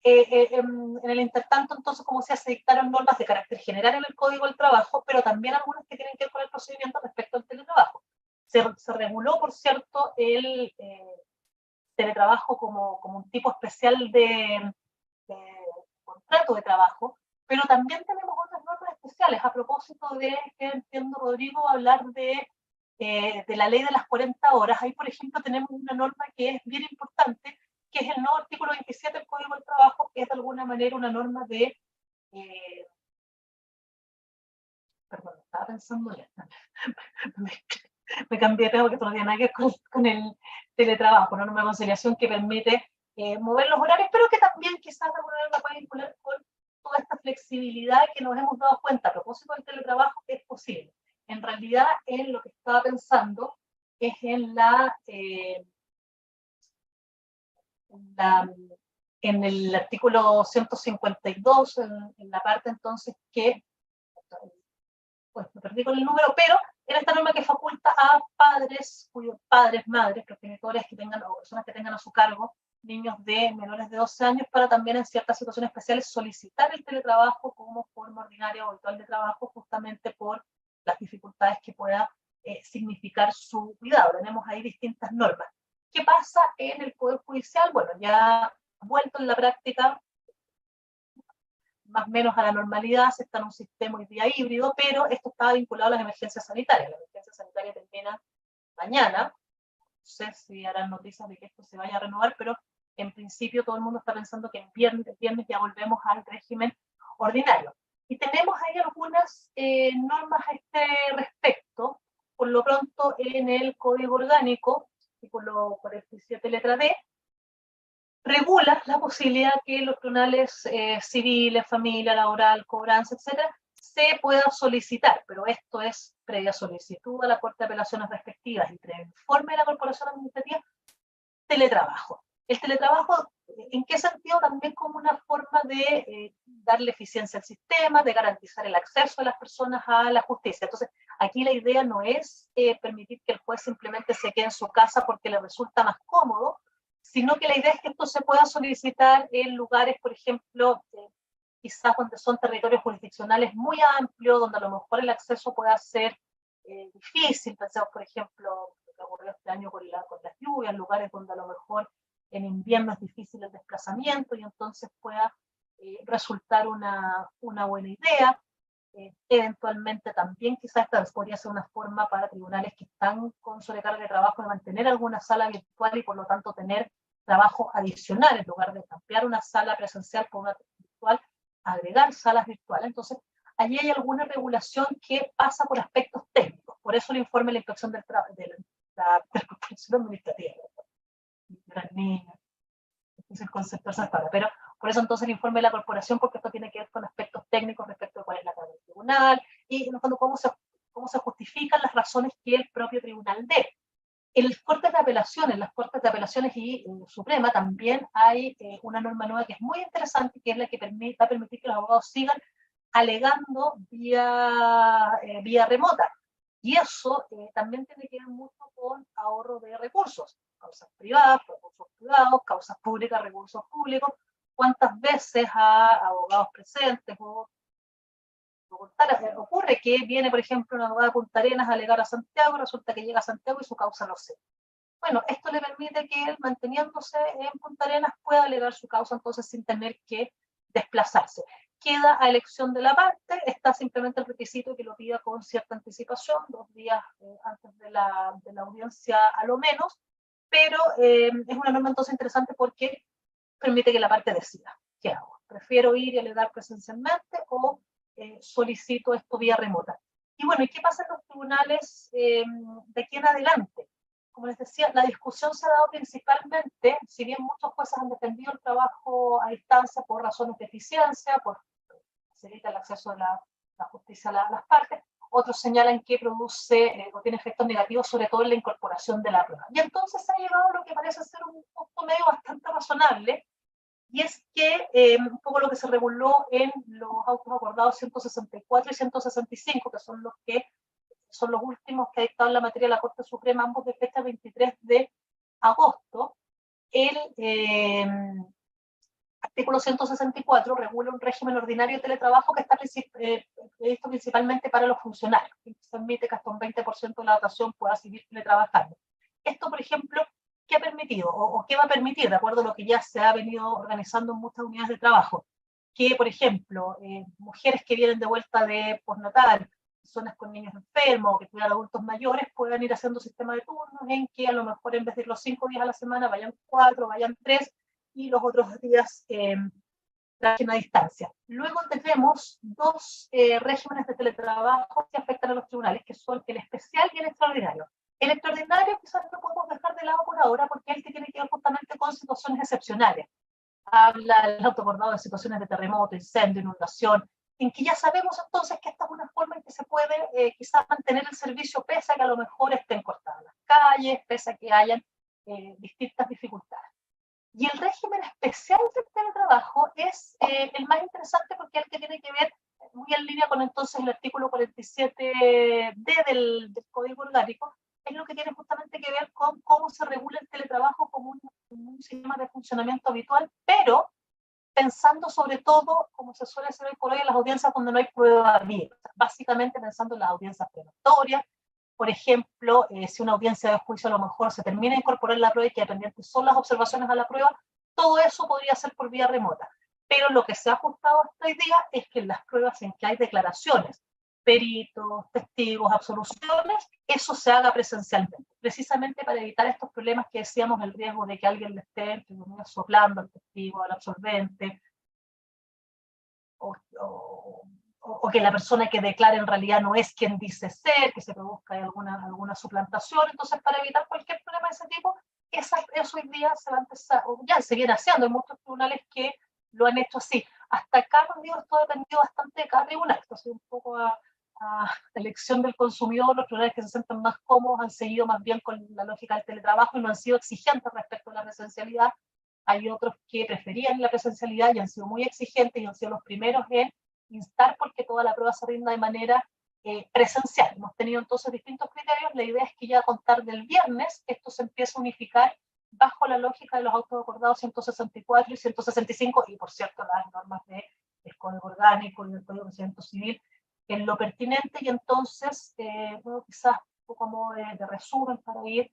En el intertanto, entonces, como se dictaron normas de carácter general en el Código del Trabajo, pero también algunas que tienen que ver con el procedimiento respecto al teletrabajo. Se reguló, por cierto, el teletrabajo como un tipo especial de contrato de trabajo, pero también tenemos otras normas especiales. A propósito de que entiendo, Rodrigo, hablar de la ley de las 40 horas, ahí, por ejemplo, tenemos una norma que es bien importante, que es el nuevo artículo 27 del Código del Trabajo, que es de alguna manera una norma de... perdón, estaba pensando ya. Me cambié de tema porque esto no tiene nada que ver con el teletrabajo, una norma de conciliación que permite mover los horarios, pero que también quizás de alguna manera puede vincular con toda esta flexibilidad que nos hemos dado cuenta a propósito del teletrabajo que es posible. En realidad, en lo que estaba pensando es en en el artículo 152, en la parte entonces que, pues me perdí con el número, pero era esta norma que faculta a padres, cuyos padres, madres, progenitores que tengan, o personas que tengan a su cargo niños de menores de 12 años, para también en ciertas situaciones especiales solicitar el teletrabajo como forma ordinaria o habitual de trabajo, justamente por las dificultades que pueda significar su cuidado. Tenemos ahí distintas normas. ¿Qué pasa en el Poder Judicial? Bueno, ya vuelto en la práctica más o menos a la normalidad, se está en un sistema hoy día híbrido, pero esto estaba vinculado a las emergencias sanitarias. La emergencia sanitaria termina mañana, no sé si harán noticias de que esto se vaya a renovar, pero en principio todo el mundo está pensando que el viernes ya volvemos al régimen ordinario. Y tenemos ahí algunas normas a este respecto. Por lo pronto, en el Código Orgánico, artículo 47, letra D, regula la posibilidad que los tribunales civiles, familia, laboral, cobranza, etcétera, se pueda solicitar, pero esto es previa solicitud a la Corte de Apelaciones respectivas y previo informe de la Corporación Administrativa, teletrabajo. El teletrabajo, ¿en qué sentido? También como una forma de darle eficiencia al sistema, de garantizar el acceso de las personas a la justicia. Entonces, aquí la idea no es permitir que el juez simplemente se quede en su casa porque le resulta más cómodo, sino que la idea es que esto se pueda solicitar en lugares, por ejemplo, quizás donde son territorios jurisdiccionales muy amplios, donde a lo mejor el acceso pueda ser difícil. Pensemos, por ejemplo, lo que ocurrió este año con las lluvias, lugares donde a lo mejor en invierno es difícil el desplazamiento y entonces pueda resultar una buena idea. Eventualmente también quizás esta podría ser una forma para tribunales que están con sobrecarga de trabajo de mantener alguna sala virtual y por lo tanto tener trabajo adicional en lugar de cambiar una sala presencial por una virtual, agregar salas virtuales. Entonces, allí hay alguna regulación que pasa por aspectos técnicos. Por eso el informe de la inspección de la Corporación Administrativa. Es el concepto pero por eso entonces el informe de la corporación, porque esto tiene que ver con aspectos técnicos respecto a cuál es la carga del tribunal y en el fondo cómo se justifican las razones que el propio tribunal dé. En las Cortes de Apelaciones y Suprema también hay una norma nueva que es muy interesante, que es la que va a permitir que los abogados sigan alegando vía remota. Y eso también tiene que ver mucho con ahorro de recursos, causas privadas, recursos privados, causas públicas, recursos públicos. ¿Cuántas veces a abogados presentes ocurre que viene, por ejemplo, una abogada de Punta Arenas a alegar a Santiago, resulta que llega a Santiago y su causa no sé? Bueno, esto le permite que él, manteniéndose en Punta Arenas, pueda alegar su causa entonces sin tener que desplazarse. Queda a elección de la parte, está simplemente el requisito que lo pida con cierta anticipación, 2 días antes de la audiencia a lo menos, pero es una norma entonces interesante porque permite que la parte decida, ¿qué hago? ¿Prefiero ir y alegar presencialmente o solicito esto vía remota? Y bueno, ¿y qué pasa en los tribunales de aquí en adelante? Como les decía, la discusión se ha dado principalmente, si bien muchos jueces han defendido el trabajo a distancia por razones de eficiencia, por facilitar el acceso de la justicia a las partes, otros señalan que produce o tiene efectos negativos, sobre todo en la incorporación de la prueba. Y entonces se ha llegado a lo que parece ser un punto medio bastante razonable, y es que un poco lo que se reguló en los autos acordados 164 y 165, que son los últimos que ha dictado en la materia de la Corte Suprema, ambos de fecha 23 de agosto, el artículo 164 regula un régimen ordinario de teletrabajo que está previsto principalmente para los funcionarios, que permite que hasta un 20% de la dotación pueda seguir teletrabajando. Esto, por ejemplo, ¿qué ha permitido o qué va a permitir, de acuerdo a lo que ya se ha venido organizando en muchas unidades de trabajo? Que, por ejemplo, mujeres que vienen de vuelta de postnatal, personas con niños enfermos, que cuidan adultos mayores, puedan ir haciendo sistemas de turnos en que a lo mejor en vez de ir los 5 días a la semana, vayan 4, vayan 3, y los otros días trabajen a distancia. Luego tenemos 2 regímenes de teletrabajo que afectan a los tribunales, que son el especial y el extraordinario. El extraordinario quizás no podemos dejar de lado por ahora, porque es el que tiene que ver justamente con situaciones excepcionales. Habla el autoacordado de situaciones de terremoto, incendio, inundación, en que ya sabemos entonces que esta es una forma en que se puede quizás mantener el servicio pese a que a lo mejor estén cortadas las calles, pese a que hayan distintas dificultades. Y el régimen especial del teletrabajo es el más interesante porque es el que tiene que ver muy en línea con entonces el artículo 47D del Código Orgánico, es lo que tiene justamente que ver con cómo se regula el teletrabajo como un sistema de funcionamiento habitual, pero pensando sobre todo, como se suele hacer hoy por hoy, en las audiencias donde no hay prueba viva, básicamente pensando en las audiencias preventorias. Por ejemplo, si una audiencia de juicio a lo mejor se termina de incorporar la prueba y que pendientes son las observaciones a la prueba, todo eso podría ser por vía remota. Pero lo que se ha ajustado hasta hoy día es que en las pruebas en que hay declaraciones peritos, testigos, absoluciones, eso se haga presencialmente, precisamente para evitar estos problemas que decíamos, el riesgo de que alguien le esté soplando al testigo, al absolvente, o que la persona que declara en realidad no es quien dice ser, que se produzca alguna suplantación. Entonces, para evitar cualquier problema de ese tipo, eso hoy día se va a empezar, o ya se viene haciendo, hay muchos tribunales que lo han hecho así. Hasta acá, digo, esto ha dependido bastante de cada tribunal, esto ha sido un poco a elección del consumidor. Los tribunales que se sienten más cómodos han seguido más bien con la lógica del teletrabajo y no han sido exigentes respecto a la presencialidad. Hay otros que preferían la presencialidad y han sido muy exigentes y han sido los primeros en instar porque toda la prueba se rinda de manera presencial. Hemos tenido entonces distintos criterios. La idea es que ya a contar del viernes esto se empiece a unificar bajo la lógica de los autos acordados 164 y 165, y por cierto las normas del Código Orgánico y del Código de Procedimiento Civil en lo pertinente. Y entonces, bueno, quizás un poco como de resumen para ir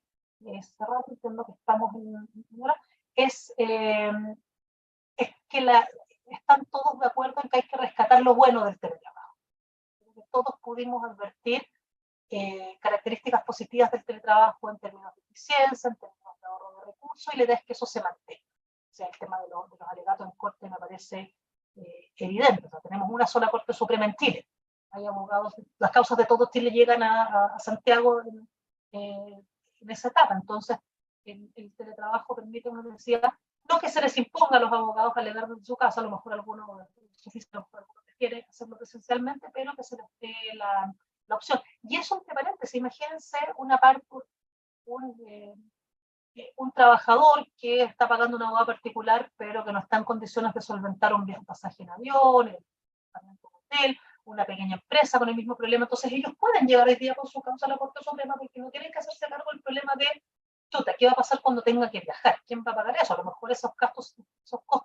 cerrando, entiendo que estamos en hora, es que están todos de acuerdo en que hay que rescatar lo bueno del teletrabajo. Todos pudimos advertir características positivas del teletrabajo en términos de eficiencia, en términos de ahorro de recursos, y la idea es que eso se mantenga. O sea, el tema de los alegatos en corte me parece evidente. O sea, tenemos una sola Corte Suprema en Chile. Hay abogados, las causas de todo Chile llegan a Santiago en esa etapa. Entonces, el teletrabajo permite, como decía, no que se les imponga a los abogados a alegar desde su casa, a lo mejor algunos prefieren hacerlo presencialmente, pero que se les dé la opción. Y eso, entre paréntesis, imagínense una parte, un trabajador que está pagando una abogado particular, pero que no está en condiciones de solventar un pasaje en avión, un hotel, una pequeña empresa con el mismo problema. Entonces ellos pueden llevar el día con su causa a la Corte Suprema porque no tienen que hacerse cargo del problema de chuta, ¿qué va a pasar cuando tenga que viajar? ¿Quién va a pagar eso? A lo mejor esos costos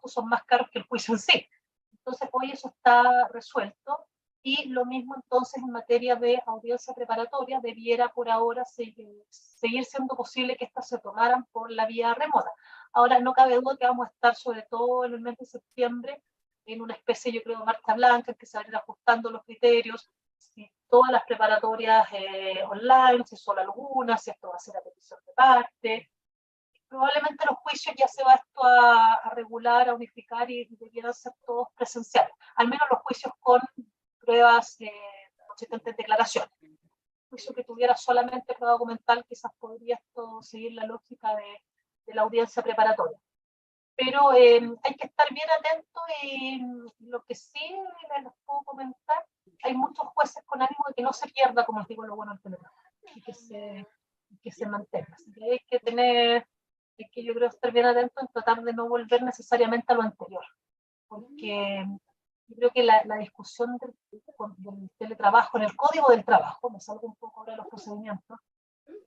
son más caros que el juicio en sí. Entonces, hoy eso está resuelto, y lo mismo entonces en materia de audiencia preparatoria, debiera por ahora seguir siendo posible que estas se tomaran por la vía remota. Ahora, no cabe duda que vamos a estar, sobre todo en el mes de septiembre, en una especie, yo creo, de marcha blanca, en que se van a ir ajustando los criterios, si todas las preparatorias online, si solo algunas, si esto va a ser a petición de parte. Probablemente los juicios ya se va esto a regular, a unificar, y debieran ser todos presenciales, al menos los juicios con pruebas consistentes en declaraciones. Un juicio que tuviera solamente prueba documental quizás podría esto seguir la lógica de la audiencia preparatoria. Pero hay que estar bien atento, y lo que sí les puedo comentar, hay muchos jueces con ánimo de que no se pierda, como les digo, lo bueno del teletrabajo, y que se mantenga. Así que hay que tener, que yo creo estar bien atento en tratar de no volver necesariamente a lo anterior, porque yo creo que la discusión del teletrabajo, en el Código del Trabajo, me salgo un poco ahora de los procedimientos,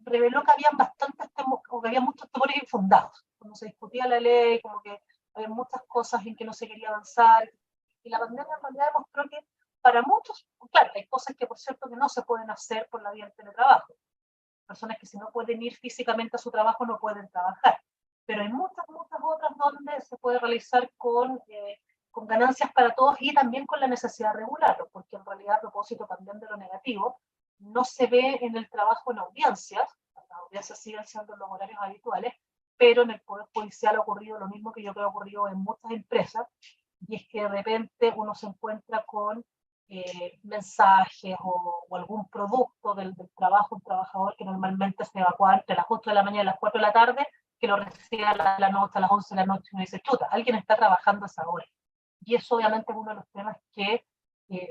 reveló que había muchos temores infundados. Cuando se discutía la ley, como que había muchas cosas en que no se quería avanzar, y la pandemia en realidad demostró que para muchos, claro, hay cosas que por cierto que no se pueden hacer por la vía del teletrabajo. Personas que si no pueden ir físicamente a su trabajo no pueden trabajar, pero hay muchas otras donde se puede realizar con ganancias para todos, y también con la necesidad de regularlo, porque en realidad, a propósito también de lo negativo, no se ve en el trabajo en audiencias. Las audiencias siguen siendo los horarios habituales, pero en el Poder Judicial ha ocurrido lo mismo que yo creo que ha ocurrido en muchas empresas, y es que de repente uno se encuentra con mensajes o algún producto del trabajo, un trabajador que normalmente se evacúa entre las 8 de la mañana y las 4 de la tarde, que lo recibe a la noche, a las 11 de la noche, y uno dice, chuta, alguien está trabajando a esa hora. Y eso obviamente es uno de los temas que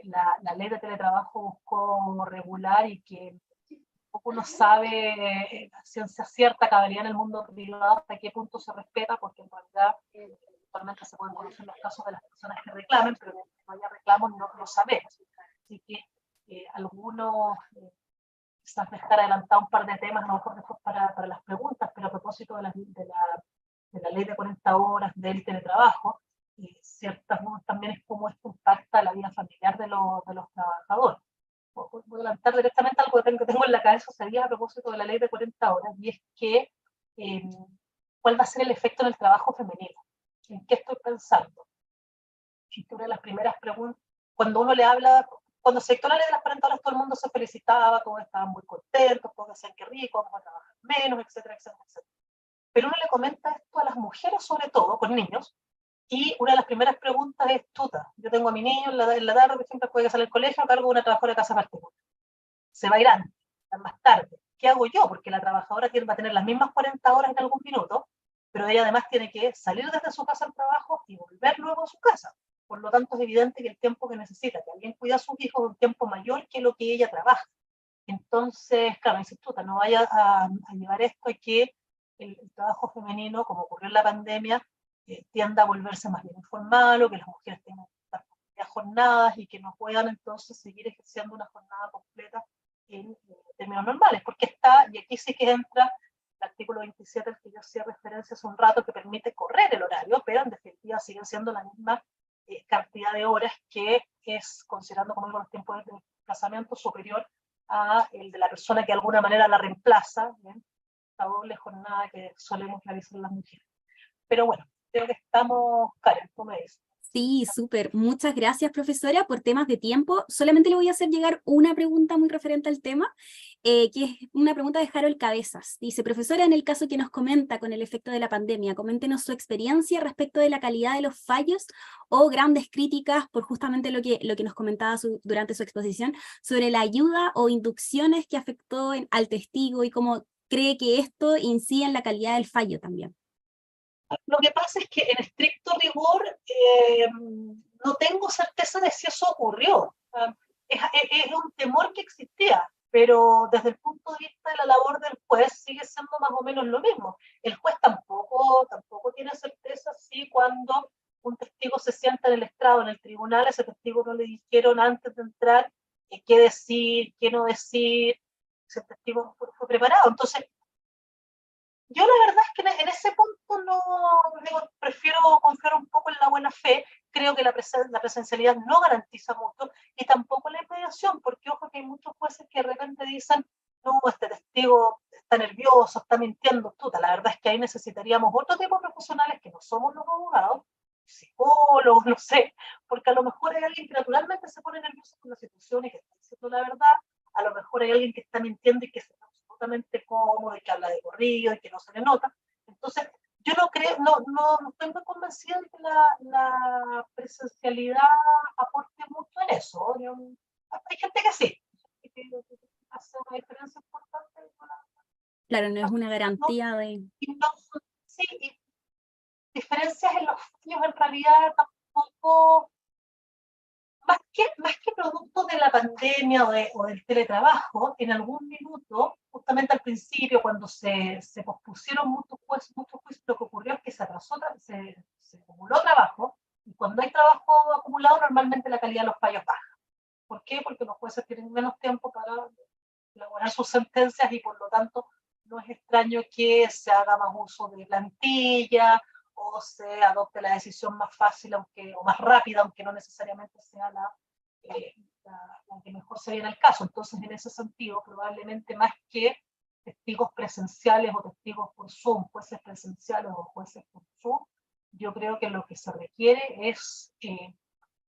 la ley de teletrabajo buscó regular, y que poco uno sabe ciencia cierta, cabalidad en el mundo privado, hasta qué punto se respeta, porque en realidad actualmente se pueden conocer los casos de las personas que reclamen, pero no haya reclamos no lo sabemos. Así que algunos, quizás dejar adelantado un par de temas, a lo mejor después para las preguntas, pero a propósito de la ley de 40 horas del teletrabajo, ciertas también es cómo esto impacta la vida familiar de los trabajadores. Voy a adelantar directamente algo que tengo en la cabeza, sería a propósito de la ley de 40 horas, y es que cuál va a ser el efecto en el trabajo femenino. ¿En qué estoy pensando? Y una de las primeras preguntas, cuando uno le habla, cuando se dictó la ley de las 40 horas, todo el mundo se felicitaba, todos estaban muy contentos, todos decían que rico, vamos a trabajar menos, etcétera, etcétera, etcétera. Pero uno le comenta esto a las mujeres, sobre todo, con niños, y una de las primeras preguntas es, chuta, yo tengo a mi niño en la tarde, que siempre puede salir al colegio, a cargo de una trabajadora de casa particular. Se va a ir antes, más tarde. ¿Qué hago yo? Porque la trabajadora va a tener las mismas 40 horas en algún minuto, pero ella además tiene que salir desde su casa al trabajo y volver luego a su casa. Por lo tanto, es evidente que el tiempo que necesita que alguien cuida a sus hijos es un tiempo mayor que lo que ella trabaja. Entonces, claro, dice, chuta, no vaya a llevar esto a que el trabajo femenino, como ocurrió en la pandemia, tienda a volverse más bien informal, o que las mujeres tengan jornadas y que no puedan entonces seguir ejerciendo una jornada completa en términos normales, porque está, y aquí sí que entra el artículo 27 al que yo hacía referencia hace un rato, que permite correr el horario, pero en definitiva siguen siendo la misma cantidad de horas, que es, considerando como los tiempos de desplazamiento, superior a el de la persona que de alguna manera la reemplaza, ¿bien? La doble jornada que solemos realizar las mujeres. Pero bueno, creo que estamos, Karen, tú me dices. Sí, súper. Muchas gracias, profesora, por temas de tiempo. Solamente le voy a hacer llegar una pregunta muy referente al tema, que es una pregunta de Harold Cabezas. Dice, profesora, en el caso que nos comenta con el efecto de la pandemia, coméntenos su experiencia respecto de la calidad de los fallos o grandes críticas por justamente lo que nos comentaba durante su exposición sobre la ayuda o inducciones que afectó al testigo y cómo cree que esto incide en la calidad del fallo también. Lo que pasa es que en estricto rigor no tengo certeza de si eso ocurrió. Es un temor que existía, pero desde el punto de vista de la labor del juez sigue siendo más o menos lo mismo. El juez tampoco tiene certeza si cuando un testigo se sienta en el estrado, en el tribunal, ese testigo no le dijeron antes de entrar qué decir, qué no decir, ese testigo fue preparado. Entonces, yo la verdad es que en ese punto no, digo, prefiero confiar un poco en la buena fe. Creo que la presencialidad no garantiza mucho, y tampoco la inmediación, porque ojo que hay muchos jueces que de repente dicen, no, este testigo está nervioso, está mintiendo. Tuta, la verdad es que ahí necesitaríamos otro tipo de profesionales que no somos los abogados, psicólogos, no sé, porque a lo mejor hay alguien que naturalmente se pone nervioso con la situación y que está diciendo la verdad, a lo mejor hay alguien que está mintiendo y que se está absolutamente cómodo y que habla de corrido y que no se le nota. Entonces, yo no creo, no estoy muy convencida de que la presencialidad aporte mucho en eso. Hay gente que sí, que hace una diferencia importante. Claro, no es una ¿No? garantía de... Sí, y diferencias en los fallos en realidad tampoco, más que producto de la pandemia o del teletrabajo, en algún minuto, justamente al principio, cuando se pospusieron muchos juicios, lo que ocurrió es que se atrasó, se acumuló trabajo, y cuando hay trabajo acumulado, normalmente la calidad de los fallos baja. ¿Por qué? Porque los jueces tienen menos tiempo para elaborar sus sentencias, y por lo tanto no es extraño que se haga más uso de plantilla, o se adopte la decisión más fácil o más rápida, aunque no necesariamente sea la que mejor se ve en el caso. Entonces, en ese sentido, probablemente más que testigos presenciales o testigos por Zoom, jueces presenciales o jueces por Zoom, yo creo que lo que se requiere es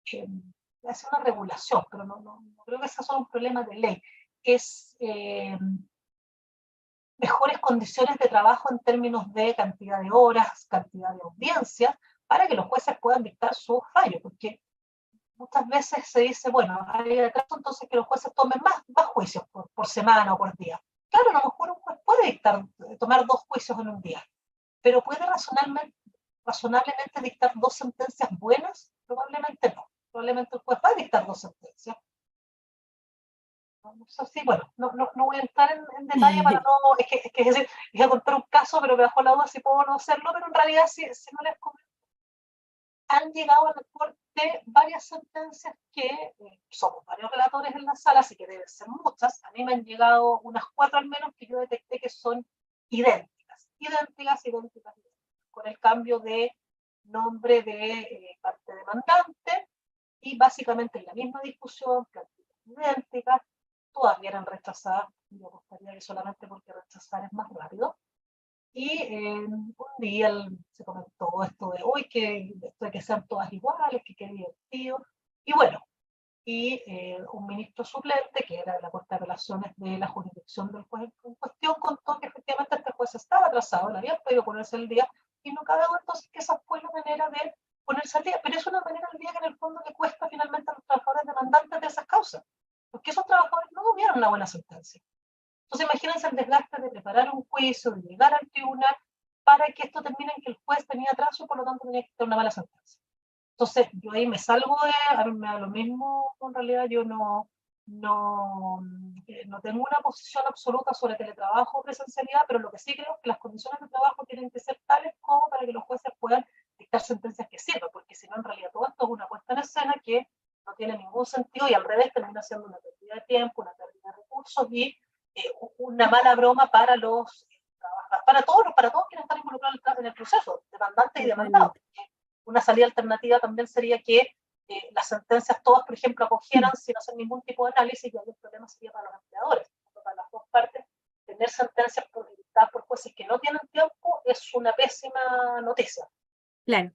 hacer una regulación, pero no creo que sea solo un problema de ley, es mejores condiciones de trabajo en términos de cantidad de horas, cantidad de audiencias, para que los jueces puedan dictar sus fallos, porque muchas veces se dice, bueno, hay atraso, entonces que los jueces tomen más juicios por semana o por día. Claro, a lo mejor un juez puede tomar 2 juicios en un día, pero ¿puede razonablemente dictar 2 sentencias buenas? Probablemente no. Probablemente el juez va a dictar 2 sentencias. Sí, bueno, no voy a entrar en detalle para no, es decir, voy a contar un caso, pero me bajo la duda si puedo no hacerlo, pero en realidad si no les comento, han llegado a la corte varias sentencias que somos varios relatores en la sala, así que deben ser muchas. A mí me han llegado unas 4 al menos que yo detecté que son idénticas, con el cambio de nombre de parte demandante, y básicamente en la misma discusión, prácticas idénticas, todas vienen rechazadas. Yo apostaría que solamente porque rechazar es más rápido. Y un día se comentó esto de hoy, que esto de que sean todas iguales, que qué divertido. Y bueno, y un ministro suplente, que era de la Corte de Apelaciones de la jurisdicción del juez en cuestión, contó que efectivamente este juez estaba atrasado, le habían podido ponerse al día, y no cabe duda entonces que esa fue la manera de ponerse al día, pero es una manera al día que en el fondo le cuesta finalmente a los trabajadores demandantes de esas causas, porque esos trabajadores no tuvieron una buena sentencia. Entonces imagínense el desgaste de preparar un juicio, de llegar al tribunal, para que esto termine en que el juez tenía atraso y por lo tanto tenía que tener una mala sentencia. Entonces yo ahí me salgo a mí me da lo mismo, en realidad yo no tengo una posición absoluta sobre teletrabajo o presencialidad, pero lo que sí creo es que las condiciones de trabajo tienen que ser tales como para que los jueces puedan dictar sentencias que sirvan, porque si no en realidad todo esto es una puesta en escena que no tiene ningún sentido y al revés termina siendo una pérdida de tiempo, una pérdida de recursos y una mala broma para los trabajadores, para todos quienes están involucrados en el proceso, demandantes y demandados. Una salida alternativa también sería que las sentencias todas, por ejemplo, acogieran sin hacer ningún tipo de análisis, y ahí el problema sería para los empleadores. Para las dos partes, tener sentencias dictadas por jueces que no tienen tiempo es una pésima noticia. Claro,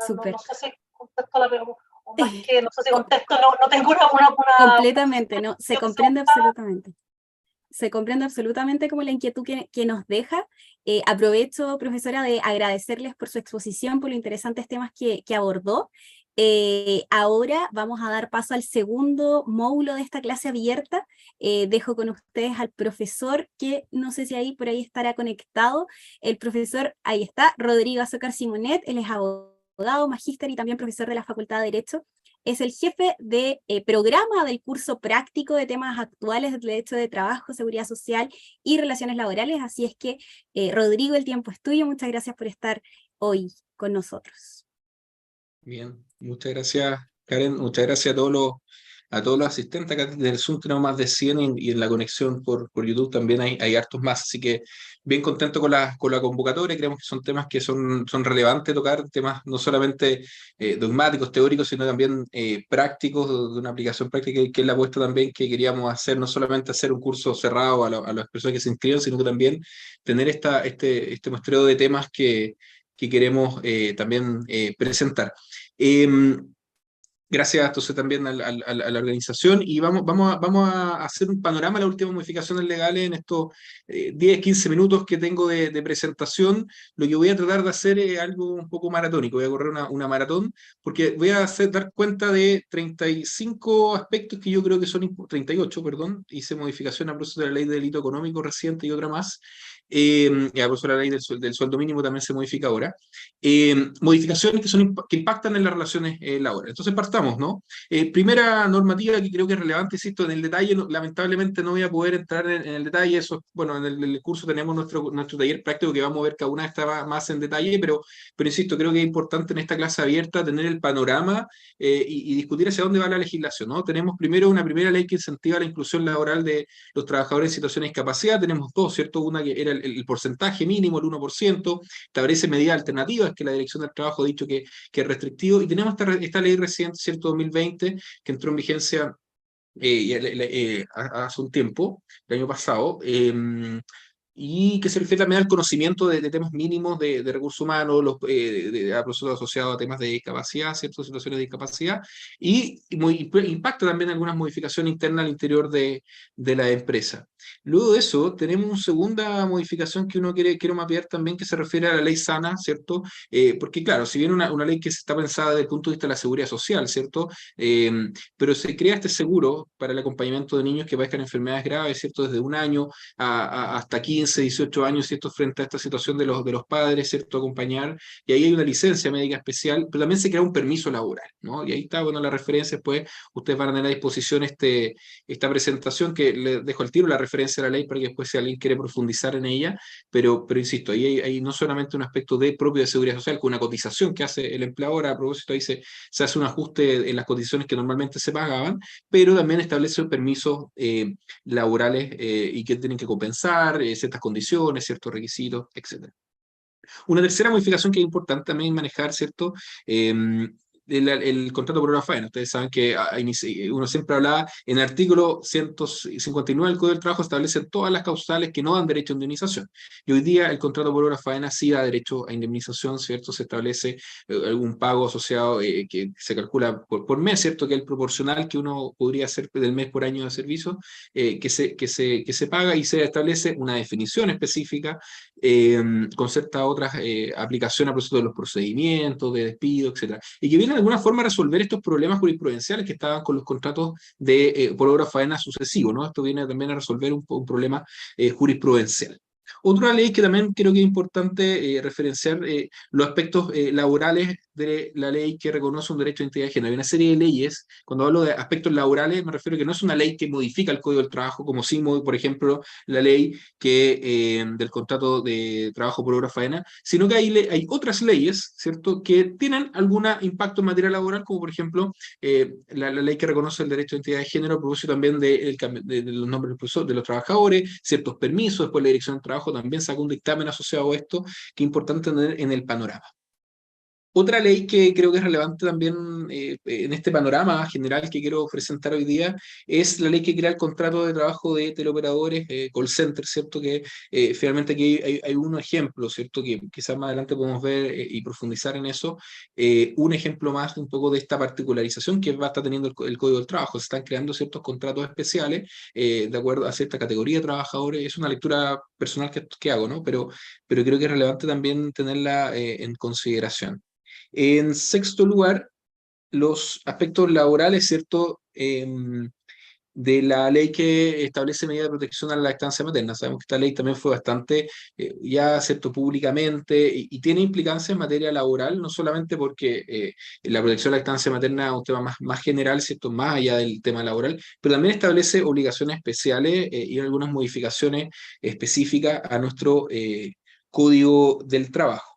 súper. No sé si contesto la pregunta, o más que, no sé si contesto, no tengo una completamente, no, se comprende absolutamente. Se comprende absolutamente como la inquietud que nos deja. Aprovecho, profesora, de agradecerles por su exposición, por los interesantes temas que abordó. Ahora vamos a dar paso al segundo módulo de esta clase abierta. Dejo con ustedes al profesor, que no sé si ahí por ahí estará conectado. El profesor, ahí está, Rodrigo Azócar Simonet. Él es abogado, magíster y también profesor de la Facultad de Derecho. Es el jefe de programa del curso práctico de temas actuales de derecho de trabajo, seguridad social y relaciones laborales. Así es que, Rodrigo, el tiempo es tuyo. Muchas gracias por estar hoy con nosotros. Bien, muchas gracias, Karen. Muchas gracias a todos los asistentes. Acá del Zoom tenemos más de 100 y en la conexión por YouTube también hay hartos más. Así que bien contento con la convocatoria. Creemos que son temas que son relevantes tocar, temas no solamente dogmáticos, teóricos, sino también prácticos, de una aplicación práctica, que es la apuesta también que queríamos hacer, no solamente hacer un curso cerrado a las personas que se inscriban, sino que también tener este muestreo de temas que queremos también presentar. Gracias entonces también a la organización, y vamos a hacer un panorama de las últimas modificaciones legales en estos 10-15 minutos que tengo de presentación. Lo que voy a tratar de hacer es algo un poco maratónico, voy a correr una maratón, porque voy a dar cuenta de 35 aspectos que yo creo que son 38, perdón, hice modificación a propósito de la ley de delito económico reciente y otra más, y a propósito de la ley del sueldo mínimo también se modifica ahora. Modificaciones que impactan en las relaciones laborales. Entonces partamos, ¿no? Primera normativa que creo que es relevante, insisto, en el detalle, lamentablemente no voy a poder entrar en el detalle, eso, bueno, en el curso tenemos nuestro taller práctico que vamos a ver cada una está más en detalle, pero insisto, creo que es importante en esta clase abierta tener el panorama y discutir hacia dónde va la legislación, ¿no? Tenemos primero una primera ley que incentiva la inclusión laboral de los trabajadores en situaciones de discapacidad, tenemos dos, ¿cierto? Una que era el porcentaje mínimo, el 1%, establece medidas alternativas que la Dirección del Trabajo ha dicho que es restrictivo, y tenemos esta ley reciente, ¿cierto? 2020, que entró en vigencia hace un tiempo, el año pasado, y que se refiere también al conocimiento de temas mínimos de recursos humanos, a procesos asociados a temas de discapacidad, ciertas situaciones de discapacidad, y impacta también algunas modificaciones internas al interior de la empresa. Luego de eso, tenemos una segunda modificación que uno quiere mapear también, que se refiere a la ley sana, ¿cierto? Porque claro, si bien una ley que está pensada desde el punto de vista de la seguridad social, ¿cierto? Pero se crea este seguro para el acompañamiento de niños que padezcan enfermedades graves, ¿cierto? Desde un año hasta 15, 18 años, ¿cierto? Frente a esta situación de los padres, ¿cierto? Acompañar, y ahí hay una licencia médica especial, pero también se crea un permiso laboral, ¿no? Y ahí está, bueno, la referencia, después ustedes van a tener a disposición esta presentación, que le dejo al tiro la referencia a la ley para que después, si alguien quiere profundizar en ella, pero insisto, ahí hay no solamente un aspecto propio de seguridad social, con una cotización que hace el empleador, a propósito ahí se hace un ajuste en las cotizaciones que normalmente se pagaban, pero también establece permisos laborales y que tienen que compensar ciertas condiciones, ciertos requisitos, etc. Una tercera modificación que es importante también manejar, ¿cierto? el contrato por hora faena. Ustedes saben que uno siempre hablaba, en el artículo 159 del Código del Trabajo establecen todas las causales que no dan derecho a indemnización. Y hoy día el contrato por hora faena sí da derecho a indemnización, ¿cierto? Se establece algún pago asociado que se calcula por mes, ¿cierto? Que es el proporcional que uno podría hacer del mes por año de servicio, que se paga, y se establece una definición específica con ciertas otras aplicaciones a proceso de los procedimientos, de despido, etcétera, y que viene de alguna forma a resolver estos problemas jurisprudenciales que estaban con los contratos por obra faena sucesivos, ¿no? Esto viene también a resolver un problema jurisprudencial. Otra ley que también creo que es importante referenciar los aspectos laborales de la ley que reconoce un derecho de integridad de género. Hay una serie de leyes, cuando hablo de aspectos laborales me refiero a que no es una ley que modifica el Código del Trabajo, como sí, por ejemplo, la ley del contrato de trabajo por obra faena, sino que hay otras leyes, ¿cierto?, que tienen algún impacto en materia laboral, como por ejemplo la ley que reconoce el derecho de integridad de género a propósito también de los nombres de los trabajadores, ciertos permisos. Después la Dirección del Trabajo también sacó un dictamen asociado a esto, que es importante tener en el panorama. Otra ley que creo que es relevante también en este panorama general que quiero presentar hoy día es la ley que crea el contrato de trabajo de teleoperadores, call center, ¿cierto? Que finalmente aquí hay un ejemplo, ¿cierto? Que quizás más adelante podemos ver y profundizar en eso. Un ejemplo más un poco de esta particularización que va a estar teniendo el Código del Trabajo. Se están creando ciertos contratos especiales de acuerdo a cierta categoría de trabajadores. Es una lectura personal que hago, ¿no? Pero creo que es relevante también tenerla en consideración. En sexto lugar, los aspectos laborales, ¿cierto? De la ley que establece medidas de protección a la lactancia materna. Sabemos que esta ley también fue bastante ya, ¿cierto?, públicamente, y tiene implicancia en materia laboral, no solamente porque la protección a la lactancia materna es un tema más general, ¿cierto?, más allá del tema laboral, pero también establece obligaciones especiales y algunas modificaciones específicas a nuestro Código del Trabajo.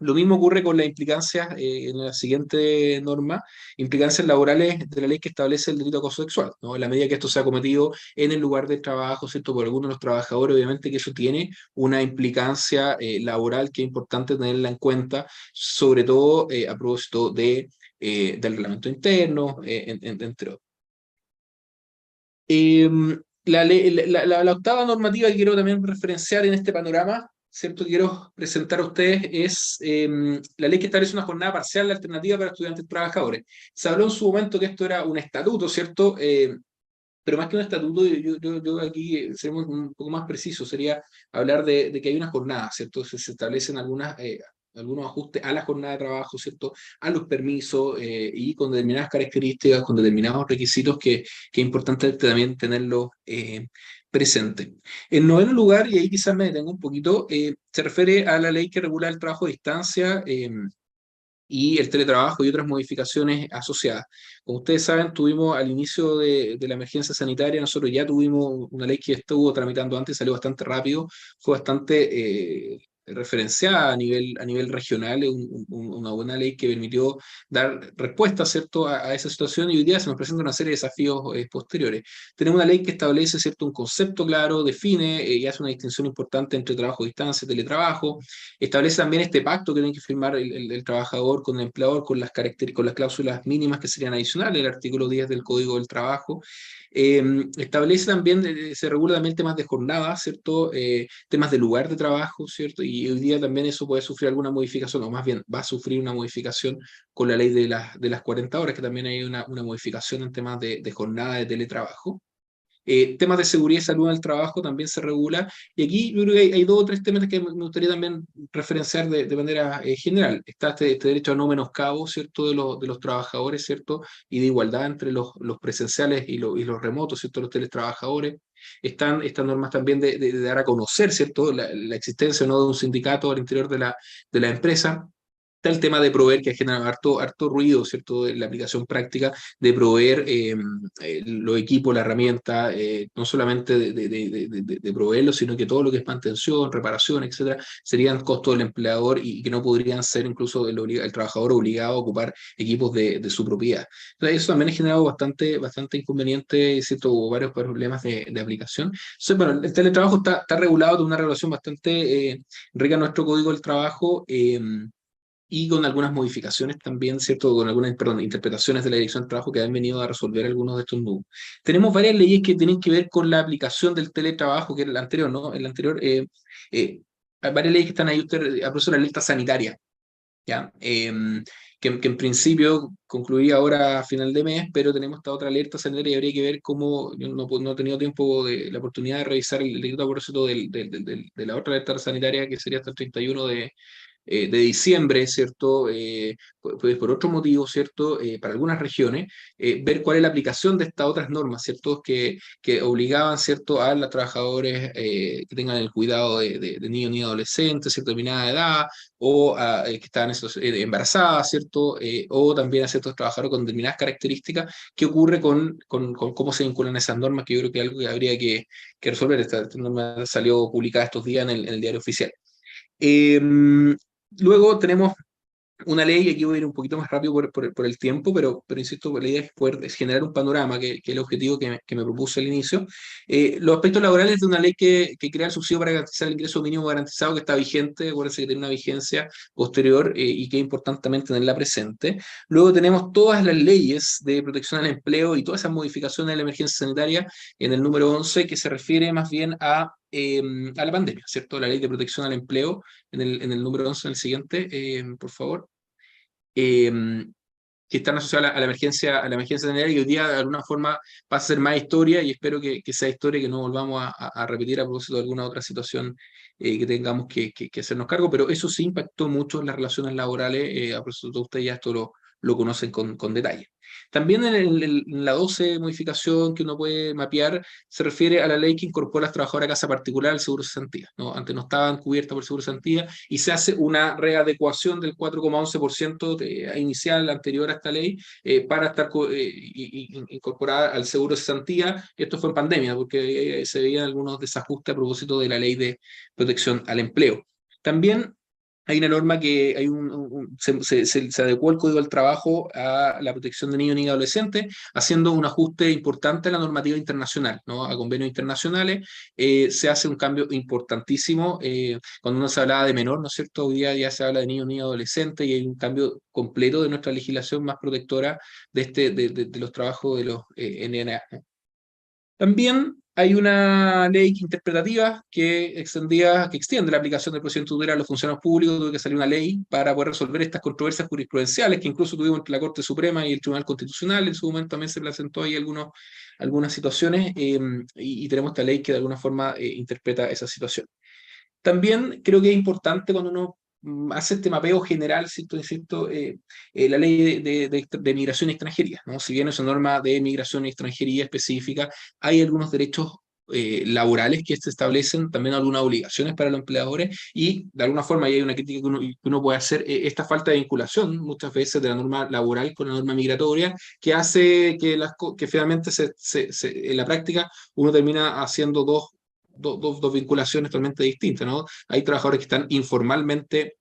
Lo mismo ocurre con las implicancias en la siguiente norma, implicancias laborales de la ley que establece el delito de acoso sexual, ¿no? En la medida que esto sea cometido en el lugar de trabajo, ¿cierto?, por alguno de los trabajadores, obviamente que eso tiene una implicancia laboral que es importante tenerla en cuenta, sobre todo a propósito del reglamento interno, entre otros. La octava normativa que quiero también referenciar en este panorama, ¿cierto?, que quiero presentar a ustedes es la ley que establece una jornada parcial alternativa para estudiantes trabajadores. Se habló en su momento que esto era un estatuto, ¿cierto? Pero más que un estatuto, yo aquí seremos un poco más precisos, sería hablar de que hay una jornada, ¿cierto? Se establecen algunos ajustes a la jornada de trabajo, ¿cierto?, a los permisos y con determinadas características, con determinados requisitos que es importante también tenerlo presente. En noveno lugar, y ahí quizás me detengo un poquito, se refiere a la ley que regula el trabajo a distancia y el teletrabajo y otras modificaciones asociadas. Como ustedes saben, tuvimos al inicio de la emergencia sanitaria, nosotros ya tuvimos una ley que estuvo tramitando antes, salió bastante rápido, fue bastante referenciada a nivel regional, una buena ley que permitió dar respuesta, ¿cierto?, a esa situación, y hoy día se nos presenta una serie de desafíos posteriores. Tenemos una ley que establece, ¿cierto?, un concepto claro, define y hace una distinción importante entre trabajo a distancia y teletrabajo, establece también este pacto que tiene que firmar el trabajador con el empleador con las cláusulas mínimas que serían adicionales, el artículo 10 del Código del Trabajo. Establece también, se regula también temas de jornada, ¿cierto? Temas de lugar de trabajo, ¿cierto? Y hoy día también eso puede sufrir alguna modificación, o más bien va a sufrir una modificación con la ley de las 40 horas, que también hay una modificación en temas de jornada de teletrabajo. Temas de seguridad y salud en el trabajo también se regula, y aquí yo creo que hay dos o tres temas que me gustaría también referenciar de manera general. Está este derecho a no menoscabo, ¿cierto?, de los trabajadores, ¿cierto?, y de igualdad entre los presenciales y los remotos, ¿cierto?, los teletrabajadores. Están estas normas también de dar a conocer, ¿cierto?, la existencia o no de un sindicato al interior de la empresa. Está el tema de proveer, que ha generado harto ruido, ¿cierto?, en la aplicación práctica, de proveer los equipos, la herramienta, no solamente de proveerlos, sino que todo lo que es mantención, reparación, etcétera, serían costos del empleador y que no podrían ser incluso el trabajador obligado a ocupar equipos de su propiedad. Entonces, eso también ha generado bastante inconveniente, ¿cierto?, hubo varios problemas de aplicación. Entonces, bueno, el teletrabajo está regulado de una regulación bastante rica en nuestro Código del Trabajo. y con algunas modificaciones también, ¿cierto? Con algunas, perdón, interpretaciones de la Dirección del Trabajo que han venido a resolver algunos de estos nudos. Tenemos varias leyes que tienen que ver con la aplicación del teletrabajo, que era el anterior, ¿no? El anterior, hay varias leyes que están ahí, usted aprovecha la alerta sanitaria, ¿ya? Que en principio concluía ahora a final de mes, pero tenemos esta otra alerta sanitaria y habría que ver cómo, yo no he tenido tiempo de la oportunidad de revisar el decreto a propósito de la otra alerta sanitaria que sería hasta el 31 de diciembre, ¿cierto? Pues por otro motivo, ¿cierto? Para algunas regiones, ver cuál es la aplicación de estas otras normas, ¿cierto? Que obligaban, ¿cierto? A los trabajadores que tengan el cuidado de niños y adolescentes, ¿cierto? Determinada edad, o que estaban embarazadas, ¿cierto? O también a ciertos trabajadores con determinadas características. ¿Qué ocurre con cómo se vinculan esas normas? Que yo creo que es algo que habría que resolver. Esta norma salió publicada estos días en el diario oficial. Eh, Luego tenemos una ley, y aquí voy a ir un poquito más rápido por el tiempo, pero insisto, la idea es poder generar un panorama, que es el objetivo que me propuse al inicio. Los aspectos laborales de una ley que crea el subsidio para garantizar el ingreso mínimo garantizado, que está vigente, acuérdense que tiene una vigencia posterior y que es importante también tenerla presente. Luego tenemos todas las leyes de protección al empleo y todas esas modificaciones de la emergencia sanitaria en el número 11, que se refiere más bien a la pandemia, ¿cierto? La ley de protección al empleo en el número 11, en el siguiente, por favor, eh, que están asociadas a la emergencia sanitaria, y hoy día de alguna forma va a ser más historia, y espero que sea historia, que no volvamos a repetir a propósito de alguna otra situación que tengamos que hacernos cargo, pero eso sí impactó mucho en las relaciones laborales, a propósito de ustedes ya esto lo conocen con detalle. También en la 12 modificación que uno puede mapear se refiere a la ley que incorpora a las trabajadoras de casa particular al seguro de cesantía, ¿no? Antes no estaban cubiertas por el seguro de cesantía y se hace una readecuación del 4,11% inicial anterior a esta ley para estar incorporada al seguro de cesantía. Esto fue en pandemia porque se veían algunos desajustes a propósito de la ley de protección al empleo. También hay una norma que se adecuó el Código del Trabajo a la protección de niños y adolescentes, haciendo un ajuste importante a la normativa internacional, ¿no? A convenios internacionales. Se hace un cambio importantísimo. Cuando uno se hablaba de menor, ¿no es cierto? Hoy día ya se habla de niños y adolescentes, y hay un cambio completo de nuestra legislación más protectora de los trabajos de los NNA. También hay una ley interpretativa que extiende la aplicación del procedimiento tutela a los funcionarios públicos. Tuvo que salir una ley para poder resolver estas controversias jurisprudenciales que incluso tuvimos entre la Corte Suprema y el Tribunal Constitucional. En su momento también se presentó ahí algunas situaciones, y tenemos esta ley que de alguna forma interpreta esa situación. También creo que es importante cuando uno hace este mapeo general, ¿cierto? La ley de migración y extranjería, ¿no? Si bien es una norma de migración y extranjería específica, hay algunos derechos laborales que se establecen, también algunas obligaciones para los empleadores, y de alguna forma, y hay una crítica que uno puede hacer, esta falta de vinculación muchas veces de la norma laboral con la norma migratoria, que hace que finalmente en la práctica uno termina haciendo dos vinculaciones totalmente distintas, ¿no? Hay trabajadores que están informalmente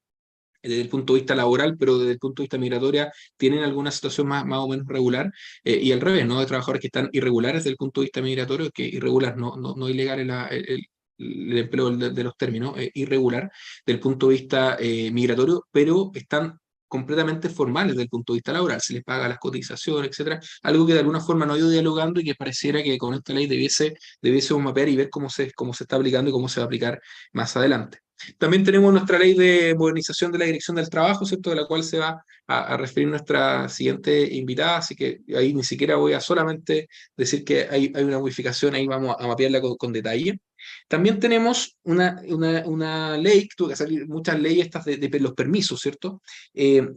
desde el punto de vista laboral, pero desde el punto de vista migratoria tienen alguna situación más o menos regular, y al revés, ¿no? Hay trabajadores que están irregulares desde el punto de vista migratorio, que irregular, no ilegal el empleo de los términos, irregular desde el punto de vista migratorio, pero están completamente formales desde el punto de vista laboral, se les paga las cotizaciones, etcétera, algo que de alguna forma no ha ido dialogando y que pareciera que con esta ley debiésemos mapear y ver cómo se está aplicando y cómo se va a aplicar más adelante. También tenemos nuestra ley de modernización de la Dirección del Trabajo, ¿cierto? De la cual se va a referir nuestra siguiente invitada, así que ahí ni siquiera voy a solamente decir que hay una modificación, ahí vamos a mapearla con detalle. También tenemos una ley, que tuvo que salir muchas leyes estas de los permisos, ¿cierto?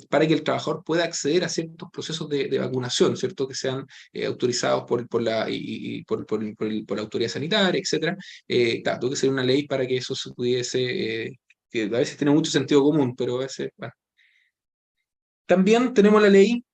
Para que el trabajador pueda acceder a ciertos procesos de vacunación, ¿cierto? Que sean autorizados por la autoridad sanitaria, etcétera. Claro, tuvo que ser una ley para que eso se pudiese, que a veces tiene mucho sentido común, pero a veces, bueno. También tenemos la ley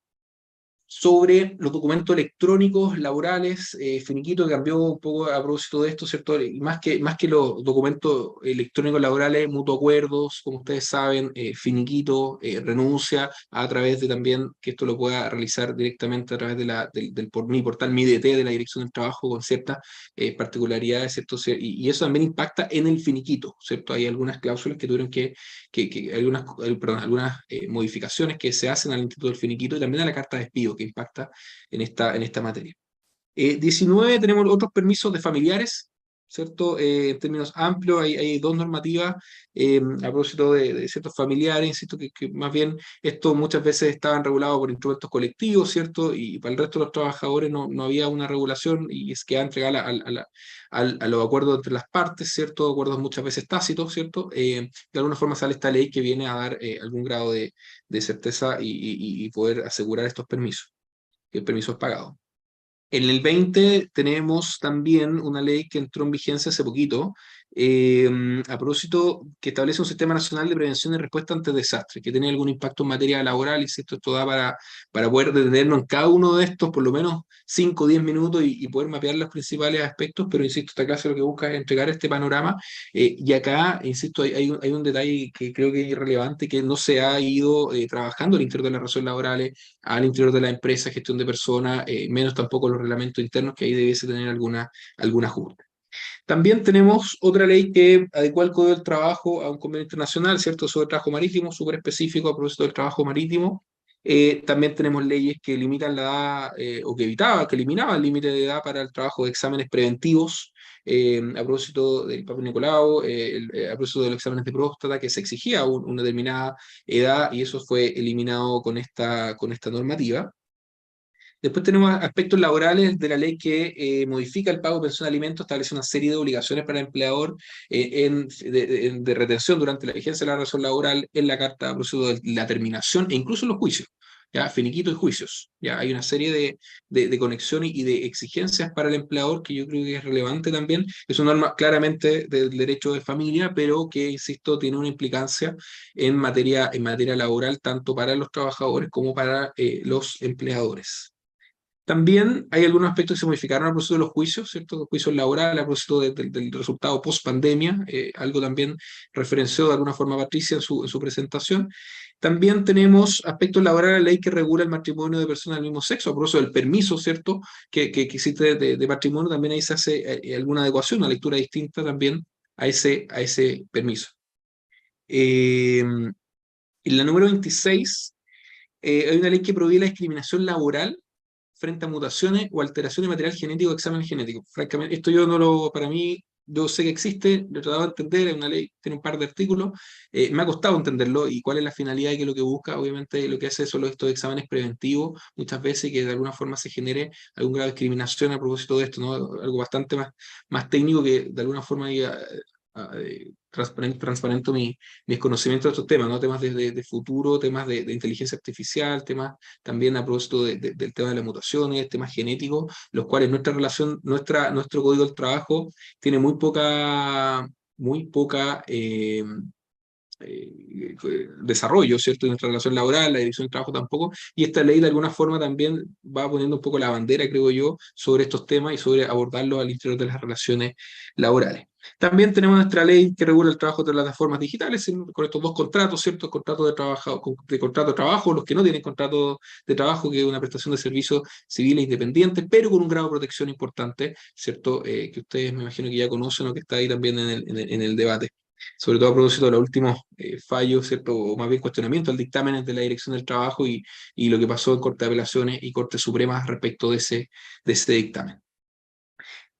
sobre los documentos electrónicos laborales. Finiquito cambió un poco a propósito de esto, ¿cierto? Y más que los documentos electrónicos laborales, mutuo acuerdos, como ustedes saben, Finiquito renuncia a través de también que esto lo pueda realizar directamente a través de del mi portal MiDT de la Dirección del Trabajo con ciertas particularidades, ¿cierto? Y eso también impacta en el finiquito, ¿cierto? Hay algunas cláusulas que tuvieron algunas modificaciones que se hacen al Instituto del Finiquito y también a la carta de despido que impacta en esta materia. 19 tenemos otros permisos de familiares, ¿cierto? En términos amplios hay dos normativas a propósito de ciertos familiares, insisto que más bien esto muchas veces estaban regulados por instrumentos colectivos, ¿cierto? Y para el resto de los trabajadores no había una regulación y es que entregada a los acuerdos entre las partes, ¿cierto? Acuerdos muchas veces tácitos, ¿cierto? De alguna forma sale esta ley que viene a dar algún grado de certeza y poder asegurar estos permisos pagados. En el 20 tenemos también una ley que entró en vigencia hace poquito, a propósito que establece un sistema nacional de prevención y respuesta ante desastres, que tiene algún impacto en materia laboral, y esto da para poder detenernos en cada uno de estos, por lo menos 5 o 10 minutos, y poder mapear los principales aspectos, pero insisto, esta clase lo que busca es entregar este panorama, y acá, insisto, hay un detalle que creo que es relevante, que no se ha ido trabajando al interior de las relaciones laborales, al interior de la empresa, gestión de personas, menos tampoco los reglamentos internos, que ahí debiese tener alguna ajuste. También tenemos otra ley que adecua el Código del Trabajo a un convenio internacional, ¿cierto?, sobre trabajo marítimo, súper específico a propósito del trabajo marítimo. También tenemos leyes que limitan la edad, o que eliminaban el límite de edad para el trabajo de exámenes preventivos, a propósito del Papa Nicolau, a propósito de los exámenes de próstata, que se exigía una determinada edad, y eso fue eliminado con esta normativa. Después tenemos aspectos laborales de la ley que modifica el pago de pensión de alimentos, establece una serie de obligaciones para el empleador de retención durante la vigencia de la relación laboral en la carta a propósito de la terminación e incluso en los juicios, ya finiquito y juicios. Ya hay una serie de conexiones y de exigencias para el empleador que yo creo que es relevante también. Es una norma claramente del derecho de familia, pero que, insisto, tiene una implicancia en materia laboral tanto para los trabajadores como para los empleadores. También hay algunos aspectos que se modificaron a propósito de los juicios, ¿cierto? Los juicios laborales, a propósito del resultado post-pandemia, algo también referenció de alguna forma Patricia en su presentación. También tenemos aspectos laborales de la ley que regula el matrimonio de personas del mismo sexo, a propósito del permiso, ¿cierto?, que existe de matrimonio, también ahí se hace alguna adecuación, una lectura distinta también a ese permiso. En la número 26, hay una ley que prohíbe la discriminación laboral frente a mutaciones o alteraciones de material genético o examen genético. Francamente, esto para mí, yo sé que existe, lo he tratado de entender, es una ley, tiene un par de artículos, me ha costado entenderlo y cuál es la finalidad y qué es lo que busca. Obviamente lo que hace son estos exámenes preventivos, muchas veces que de alguna forma se genere algún grado de discriminación a propósito de esto, ¿no? Algo bastante más técnico que de alguna forma transparento mis conocimientos de estos temas, ¿no? Temas de futuro, temas de inteligencia artificial, temas también a propósito del tema de las mutaciones, temas genéticos, los cuales nuestro código del trabajo tiene muy poca desarrollo, ¿cierto?, de nuestra relación laboral, la dirección del trabajo tampoco, y esta ley de alguna forma también va poniendo un poco la bandera, creo yo, sobre estos temas y sobre abordarlos al interior de las relaciones laborales. También tenemos nuestra ley que regula el trabajo de plataformas digitales con estos dos contratos, ¿cierto? Contrato de trabajo, los que no tienen contrato de trabajo, que es una prestación de servicios civiles independientes, pero con un grado de protección importante, ¿cierto? Que ustedes me imagino que ya conocen o que está ahí también en el debate. Sobre todo a propósito de los últimos fallos, ¿cierto?, o más bien cuestionamientos al dictamen de la Dirección del Trabajo y lo que pasó en Corte de Apelaciones y Corte Suprema respecto de ese dictamen.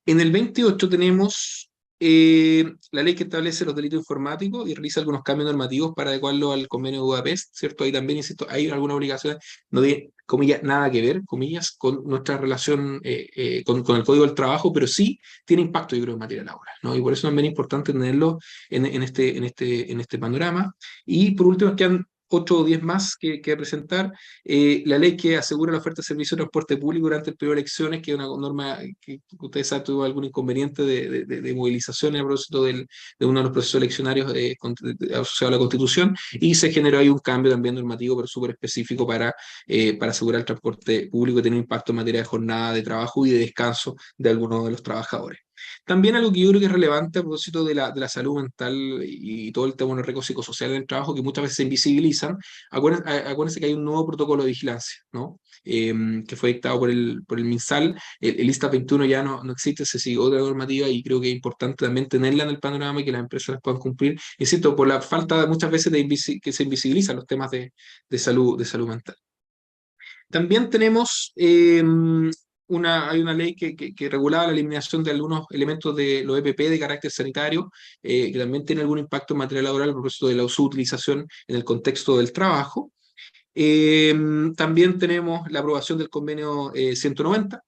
En el 28 tenemos la ley que establece los delitos informáticos y realiza algunos cambios normativos para adecuarlo al convenio de Budapest, ¿cierto? Ahí también, insisto, hay algunas obligaciones, no tiene, comillas, nada que ver, comillas, con nuestra relación con el Código del Trabajo, pero sí tiene impacto, yo creo, en materia laboral, ¿no? Y por eso también es importante tenerlo en este panorama. Y por último, quedan 8 o 10 más que presentar. La ley que asegura la oferta de servicio de transporte público durante el periodo de elecciones, que es una norma que ustedes saben tuvo algún inconveniente de movilización a propósito de uno de los procesos eleccionarios asociados a la Constitución, y se generó ahí un cambio también normativo, pero súper específico para asegurar el transporte público y tener un impacto en materia de jornada de trabajo y de descanso de algunos de los trabajadores. También algo que yo creo que es relevante a propósito de la salud mental y todo el tema de los riesgos psicosociales del trabajo, que muchas veces se invisibilizan. Acuérdense que hay un nuevo protocolo de vigilancia, ¿no? Que fue dictado por el MinSal. El ISTA 21 ya no existe, se sigue otra normativa, y creo que es importante también tenerla en el panorama y que las empresas las puedan cumplir. Insisto, por la falta muchas veces que se invisibilizan los temas de salud mental. También tenemos hay una ley que regulaba la eliminación de algunos elementos de los EPP de carácter sanitario, que también tiene algún impacto en materia laboral a propósito de la subutilización en el contexto del trabajo. También tenemos la aprobación del convenio 190,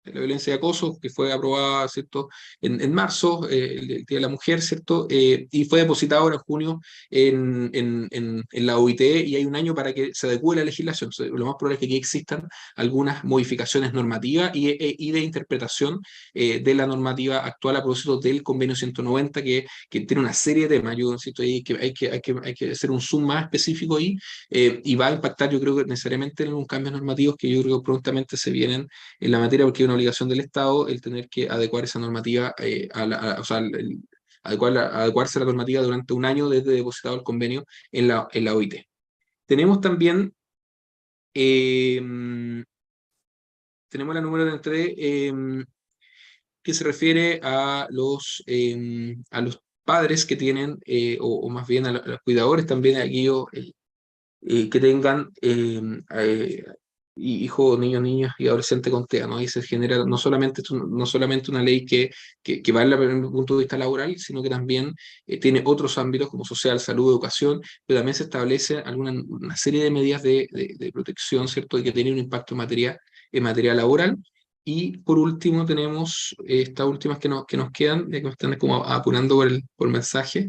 de la violencia y acoso, que fue aprobada, ¿cierto?, en marzo, el Día de la Mujer, ¿cierto?, y fue depositado ahora en junio en la OIT, y hay un año para que se adecue la legislación. Lo más probable es que aquí existan algunas modificaciones normativas y de interpretación de la normativa actual a propósito del convenio 190, que tiene una serie de temas. Yo insisto ahí que hay que hacer un zoom más específico ahí, y va a impactar, yo creo que necesariamente en algunos cambios normativos que yo creo que prontamente se vienen en la materia, porque hay una obligación del Estado el tener que adecuar esa normativa, o sea, adecuarse a la normativa durante un año desde depositado el convenio en la OIT. Tenemos también tenemos la número 33, que se refiere a los padres que tienen, o más bien a los cuidadores también, aquellos que tengan hijos, niños y adolescentes con TEA, ¿no? Y se genera no solamente una ley que va desde el punto de vista laboral, sino que también tiene otros ámbitos como social, salud, educación, pero también se establece una serie de medidas de protección, ¿cierto?, y que tienen un impacto en materia laboral. Y por último tenemos estas últimas que nos quedan, ya que me están como apurando por mensaje.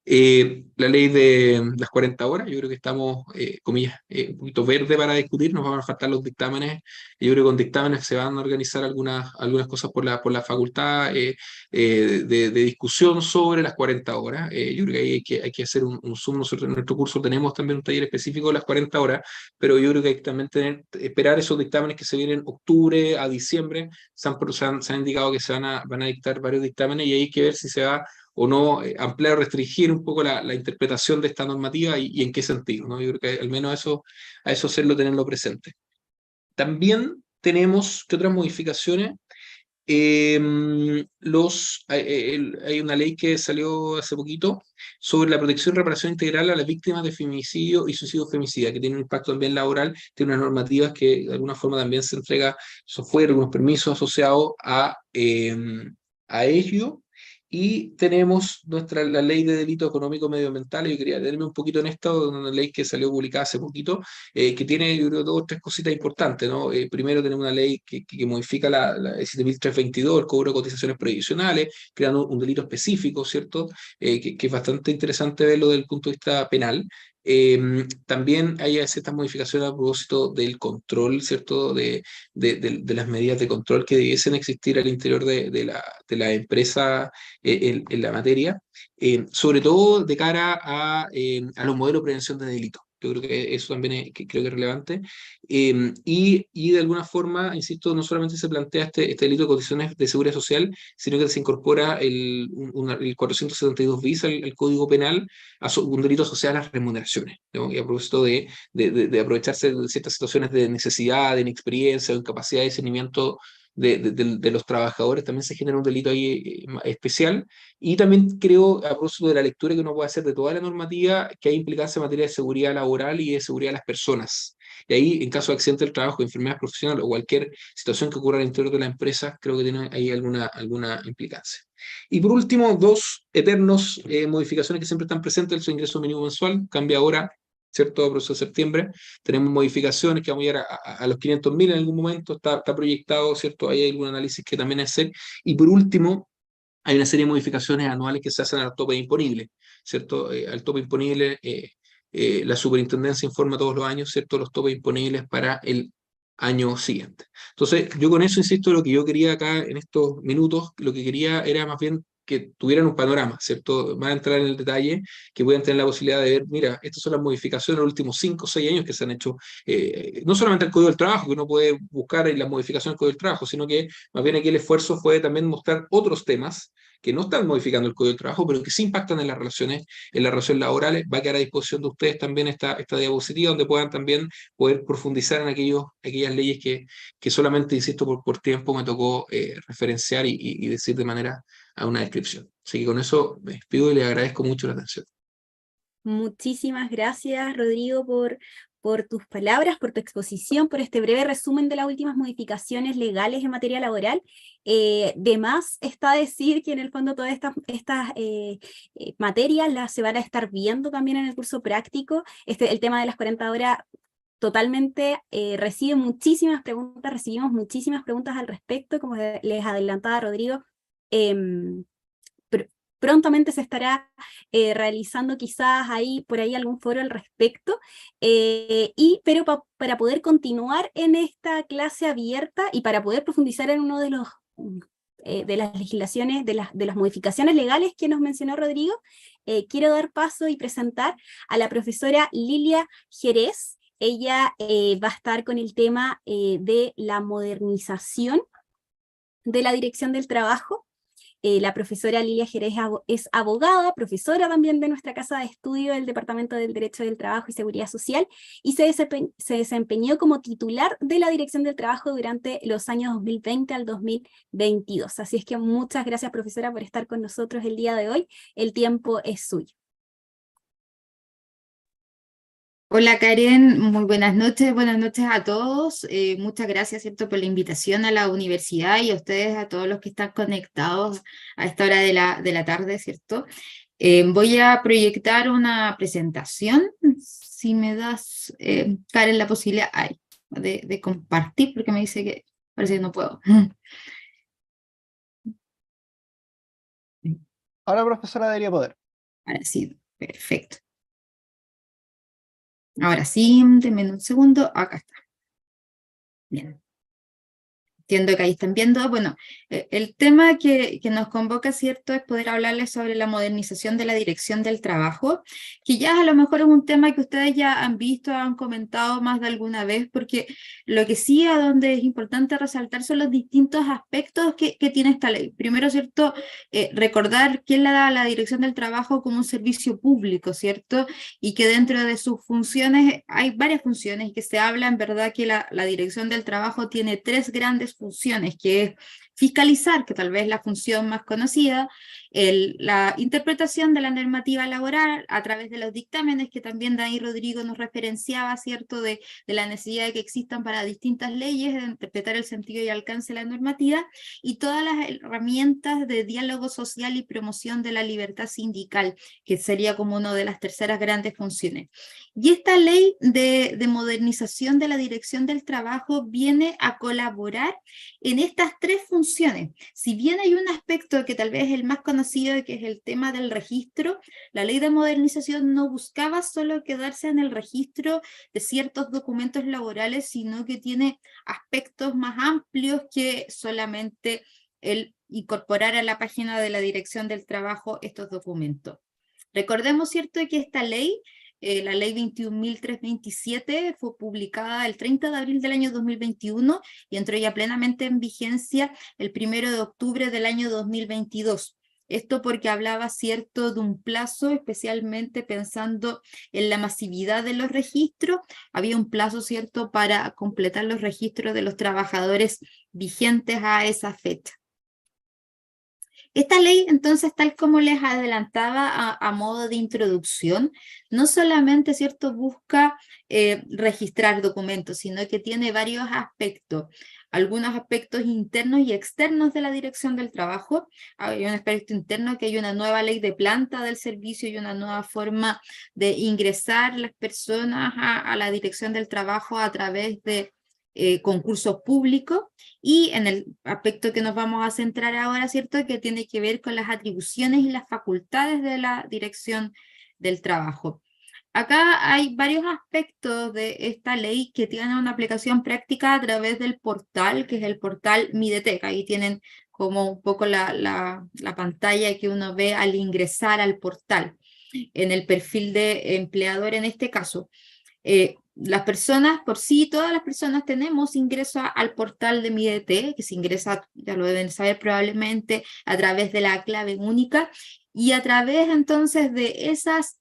La ley de las 40 horas, yo creo que estamos, comillas, un poquito verde para discutir, nos van a faltar los dictámenes. Yo creo que con dictámenes se van a organizar algunas cosas por la facultad de discusión sobre las 40 horas. Yo creo que ahí hay que hacer un zoom. Nosotros en nuestro curso tenemos también un taller específico de las 40 horas, pero yo creo que hay que también esperar esos dictámenes que se vienen en octubre a diciembre. Se han indicado que van a dictar varios dictámenes, y hay que ver si se va o no ampliar o restringir un poco la interpretación de esta normativa y en qué sentido, ¿no? Yo creo que al menos a eso hacerlo, tenerlo presente. También tenemos que otras modificaciones. Hay una ley que salió hace poquito sobre la protección y reparación integral a las víctimas de femicidio y suicidio femicida, que tiene un impacto también laboral, tiene unas normativas que de alguna forma también se entrega software, unos permisos asociados a ello. Y tenemos la ley de delito económico medioambiental. Yo quería detenerme un poquito en esto, una ley que salió publicada hace poquito, que tiene, yo creo, 2 o 3 cositas importantes, ¿no? Primero tenemos una ley que modifica la 7322, el cobro de cotizaciones previsionales, creando un delito específico, ¿cierto? Que es bastante interesante verlo desde el punto de vista penal. También hay ciertas modificaciones a propósito del control, ¿cierto?, de las medidas de control que debiesen existir al interior de la empresa en la materia, sobre todo de cara a los modelos de prevención de delitos. Yo creo que eso también creo que es relevante. Y de alguna forma, insisto, no solamente se plantea este delito de condiciones de seguridad social, sino que se incorpora el 472 bis al Código Penal, un delito asociado a las remuneraciones, ¿no? Y a propósito de aprovecharse de ciertas situaciones de necesidad, de inexperiencia o incapacidad de discernimiento de los trabajadores, también se genera un delito ahí especial. Y también creo, a propósito de la lectura que uno puede hacer de toda la normativa, que hay implicancia en materia de seguridad laboral y de seguridad de las personas. Y ahí, en caso de accidente del trabajo, enfermedad profesional o cualquier situación que ocurra al interior de la empresa, creo que tiene ahí alguna implicancia. Y por último, 2 eternos modificaciones que siempre están presentes: el ingreso mínimo mensual cambia ahora, ¿cierto?, a proceso de septiembre. Tenemos modificaciones que vamos a llegar a los 500.000 en algún momento, está proyectado, ¿cierto? Ahí hay algún análisis que también hacer. Y por último, hay una serie de modificaciones anuales que se hacen al tope imponible, ¿cierto? Al tope imponible la superintendencia informa todos los años, ¿cierto?, los topes imponibles para el año siguiente. Entonces, yo con eso insisto, lo que yo quería acá en estos minutos, lo que quería era más bien que tuvieran un panorama, ¿cierto? Van a entrar en el detalle, que puedan tener la posibilidad de ver, mira, estas son las modificaciones en los últimos 5 o 6 años que se han hecho, no solamente el Código del Trabajo, que uno puede buscar en las modificaciones del Código del Trabajo, sino que más bien aquí el esfuerzo fue también mostrar otros temas que no están modificando el Código del Trabajo, pero que sí impactan en las relaciones laborales. Va a quedar a disposición de ustedes también esta diapositiva, donde puedan también poder profundizar en aquellas leyes que solamente, insisto, por tiempo me tocó referenciar y decir de manera a una descripción. Así que con eso me despido y les agradezco mucho la atención. Muchísimas gracias, Rodrigo, por tus palabras, por tu exposición, por este breve resumen de las últimas modificaciones legales en materia laboral. De más está decir que en el fondo todas estas materias se van a estar viendo también en el curso práctico. El tema de las 40 horas totalmente recibimos muchísimas preguntas al respecto, como les adelantaba Rodrigo. Prontamente se estará realizando quizás por ahí algún foro al respecto, pero para poder continuar en esta clase abierta y para poder profundizar en uno de las legislaciones, de las modificaciones legales que nos mencionó Rodrigo, quiero dar paso y presentar a la profesora Lilia Jerez. Ella va a estar con el tema de la modernización de la Dirección del Trabajo. La profesora Lilia Jerez es abogada, profesora también de nuestra casa de estudio del Departamento del Derecho del Trabajo y Seguridad Social, y se desempeñó como titular de la Dirección del Trabajo durante los años 2020 al 2022. Así es que muchas gracias, profesora, por estar con nosotros el día de hoy. El tiempo es suyo. Hola Karen, muy buenas noches a todos. Muchas gracias, ¿cierto?, por la invitación a la universidad y a ustedes, a todos los que están conectados a esta hora de la tarde, ¿cierto? Voy a proyectar una presentación, si me das, Karen, la posibilidad de compartir, porque me dice que parece que no puedo. Ahora, profesora, debería poder. Ahora sí, perfecto. Ahora sí, denme un segundo, acá está. Bien. Entiendo que ahí están viendo. Bueno, el tema que nos convoca, ¿cierto?, es poder hablarles sobre la modernización de la Dirección del Trabajo, que ya a lo mejor es un tema que ustedes ya han visto, han comentado más de alguna vez, porque lo que sí a donde es importante resaltar son los distintos aspectos que tiene esta ley. Primero, ¿cierto?, recordar que la Dirección del Trabajo como un servicio público, ¿cierto?, y que dentro de sus funciones hay varias funciones, y que se habla en verdad que la Dirección del Trabajo tiene 3 grandes funciones, que es fiscalizar, que tal vez es la función más conocida, la interpretación de la normativa laboral a través de los dictámenes, que también Dani Rodrigo nos referenciaba, ¿cierto?, de la necesidad de que existan para distintas leyes, de interpretar el sentido y alcance de la normativa, y todas las herramientas de diálogo social y promoción de la libertad sindical, que sería como una de las terceras grandes funciones. Y esta ley de modernización de la Dirección del Trabajo viene a colaborar en estas 3 funciones. Si bien hay un aspecto que tal vez es el más conocido, que es el tema del registro, la ley de modernización no buscaba solo quedarse en el registro de ciertos documentos laborales, sino que tiene aspectos más amplios que solamente el incorporar a la página de la Dirección del Trabajo estos documentos. Recordemos, ¿cierto?, que esta ley, la ley 21.327, fue publicada el 30 de abril del año 2021 y entró ya plenamente en vigencia el 1 de octubre del año 2022. Esto porque hablaba, ¿cierto?, de un plazo, especialmente pensando en la masividad de los registros. Había un plazo, ¿cierto?, para completar los registros de los trabajadores vigentes a esa fecha. Esta ley, entonces, tal como les adelantaba a modo de introducción, no solamente, ¿cierto?, busca registrar documentos, sino que tiene varios aspectos. Algunos aspectos internos y externos de la Dirección del Trabajo. Hay un aspecto interno, que hay una nueva ley de planta del servicio y una nueva forma de ingresar las personas a la Dirección del Trabajo a través de concursos públicos, y en el aspecto que nos vamos a centrar ahora, ¿cierto?, que tiene que ver con las atribuciones y las facultades de la Dirección del Trabajo. Acá hay varios aspectos de esta ley que tienen una aplicación práctica a través del portal, que es el portal Midetec. Ahí tienen como un poco la pantalla que uno ve al ingresar al portal, en el perfil de empleador en este caso. Las personas, por sí, todas las personas tenemos ingreso al portal de Midetec, que se ingresa, ya lo deben saber probablemente, a través de la clave única, y a través entonces de esas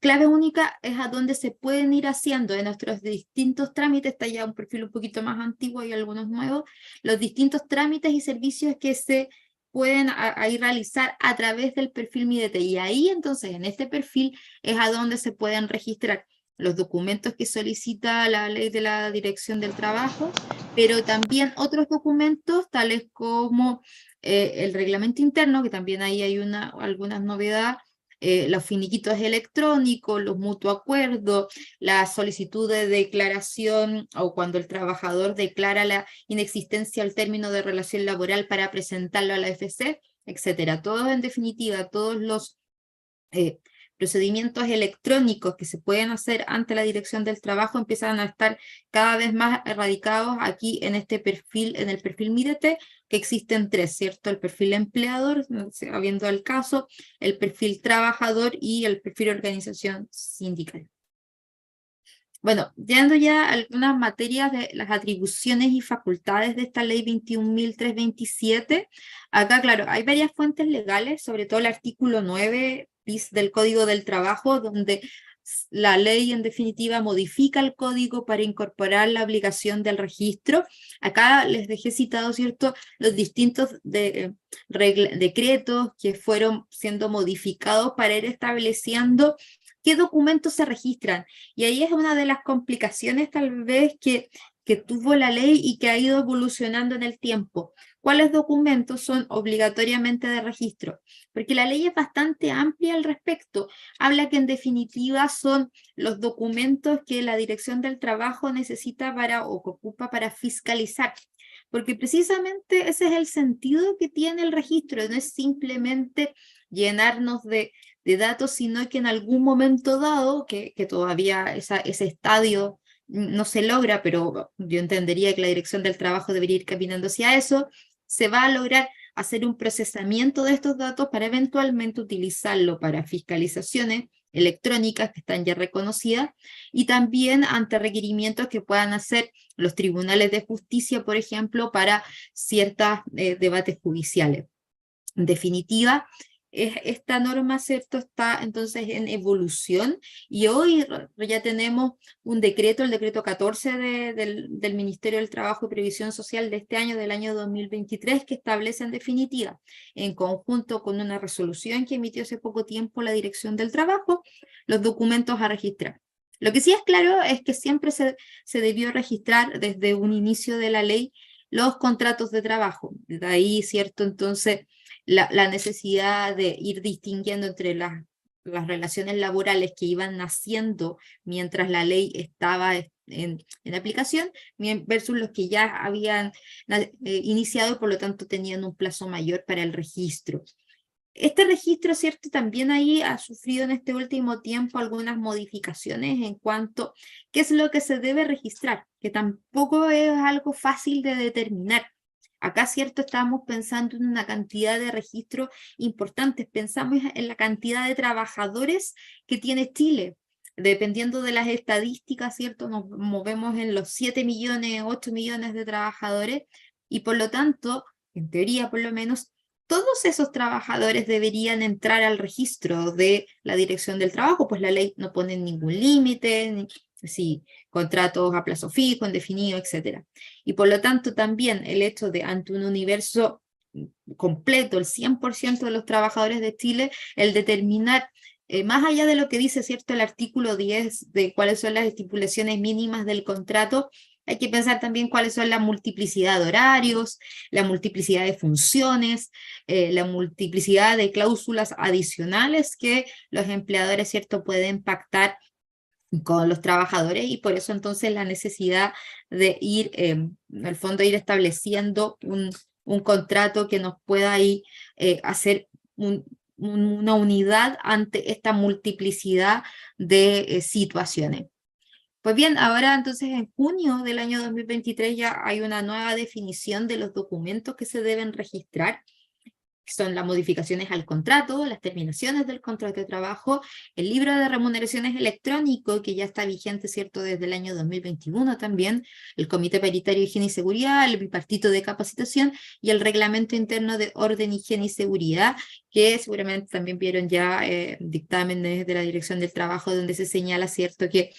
clave única es a donde se pueden ir haciendo en nuestros distintos trámites. Está ya un perfil un poquito más antiguo y algunos nuevos, los distintos trámites y servicios que se pueden ahí realizar a través del perfil Midetec, y ahí entonces en este perfil es a donde se pueden registrar los documentos que solicita la ley de la Dirección del Trabajo, pero también otros documentos tales como el reglamento interno, que también ahí hay algunas novedades, los finiquitos electrónicos, los mutuos acuerdos, la solicitud de declaración o cuando el trabajador declara la inexistencia al término de relación laboral para presentarlo a la AFC, etcétera. Todos, en definitiva, todos los procedimientos electrónicos que se pueden hacer ante la Dirección del Trabajo empiezan a estar cada vez más erradicados aquí en este perfil, en el perfil Midetec, que existen tres, ¿cierto? El perfil empleador, habiendo el caso, el perfil trabajador y el perfil organización sindical. Bueno, yendo ya a algunas materias de las atribuciones y facultades de esta ley 21.327, acá, claro, hay varias fuentes legales, sobre todo el artículo 9 bis del Código del Trabajo, donde la ley en definitiva modifica el código para incorporar la obligación del registro. Acá les dejé citado, ¿cierto?, los distintos decretos que fueron siendo modificados para ir estableciendo qué documentos se registran. Y ahí es una de las complicaciones tal vez que tuvo la ley y que ha ido evolucionando en el tiempo. ¿Cuáles documentos son obligatoriamente de registro? Porque la ley es bastante amplia al respecto. Habla que en definitiva son los documentos que la Dirección del Trabajo necesita o que ocupa para fiscalizar. Porque precisamente ese es el sentido que tiene el registro, no es simplemente llenarnos de datos, sino que en algún momento dado, que todavía ese estadio no se logra, pero yo entendería que la Dirección del Trabajo debería ir caminando hacia eso, se va a lograr hacer un procesamiento de estos datos para eventualmente utilizarlo para fiscalizaciones electrónicas que están ya reconocidas, y también ante requerimientos que puedan hacer los tribunales de justicia, por ejemplo, para ciertos debates judiciales. En definitiva, esta norma, ¿cierto?, está entonces en evolución, y hoy ya tenemos un decreto, el decreto 14 del Ministerio del Trabajo y Previsión Social de este año, del año 2023, que establece en definitiva, en conjunto con una resolución que emitió hace poco tiempo la Dirección del Trabajo, los documentos a registrar. Lo que sí es claro es que siempre se debió registrar desde un inicio de la ley los contratos de trabajo. De ahí, ¿cierto?, entonces la necesidad de ir distinguiendo entre las relaciones laborales que iban naciendo mientras la ley estaba en aplicación, versus los que ya habían iniciado y por lo tanto tenían un plazo mayor para el registro. Este registro, ¿cierto?, también ahí ha sufrido en este último tiempo algunas modificaciones en cuanto a qué es lo que se debe registrar, que tampoco es algo fácil de determinar. Acá, ¿cierto?, estábamos pensando en una cantidad de registros importantes, pensamos en la cantidad de trabajadores que tiene Chile. Dependiendo de las estadísticas, ¿cierto?, nos movemos en los 7 millones, 8 millones de trabajadores, y por lo tanto, en teoría por lo menos, todos esos trabajadores deberían entrar al registro de la Dirección del Trabajo, pues la ley no pone ningún límite, si contratos a plazo fijo, indefinido, etc. Y por lo tanto también el hecho de, ante un universo completo, el 100% de los trabajadores de Chile, el determinar, más allá de lo que dice, ¿cierto?, el artículo 10 de cuáles son las estipulaciones mínimas del contrato, hay que pensar también cuáles son la multiplicidad de horarios, la multiplicidad de funciones, la multiplicidad de cláusulas adicionales que los empleadores, ¿cierto?, pueden pactar con los trabajadores, y por eso entonces la necesidad de ir, en el fondo, ir estableciendo un contrato que nos pueda ir, hacer una unidad ante esta multiplicidad de situaciones. Pues bien, ahora entonces en junio del año 2023 ya hay una nueva definición de los documentos que se deben registrar, que son las modificaciones al contrato, las terminaciones del contrato de trabajo, el libro de remuneraciones electrónico, que ya está vigente, ¿cierto?, desde el año 2021 también, el Comité Paritario de Higiene y Seguridad, el Bipartito de Capacitación y el Reglamento Interno de Orden, Higiene y Seguridad, que seguramente también vieron ya dictámenes de la Dirección del Trabajo donde se señala, ¿cierto?, que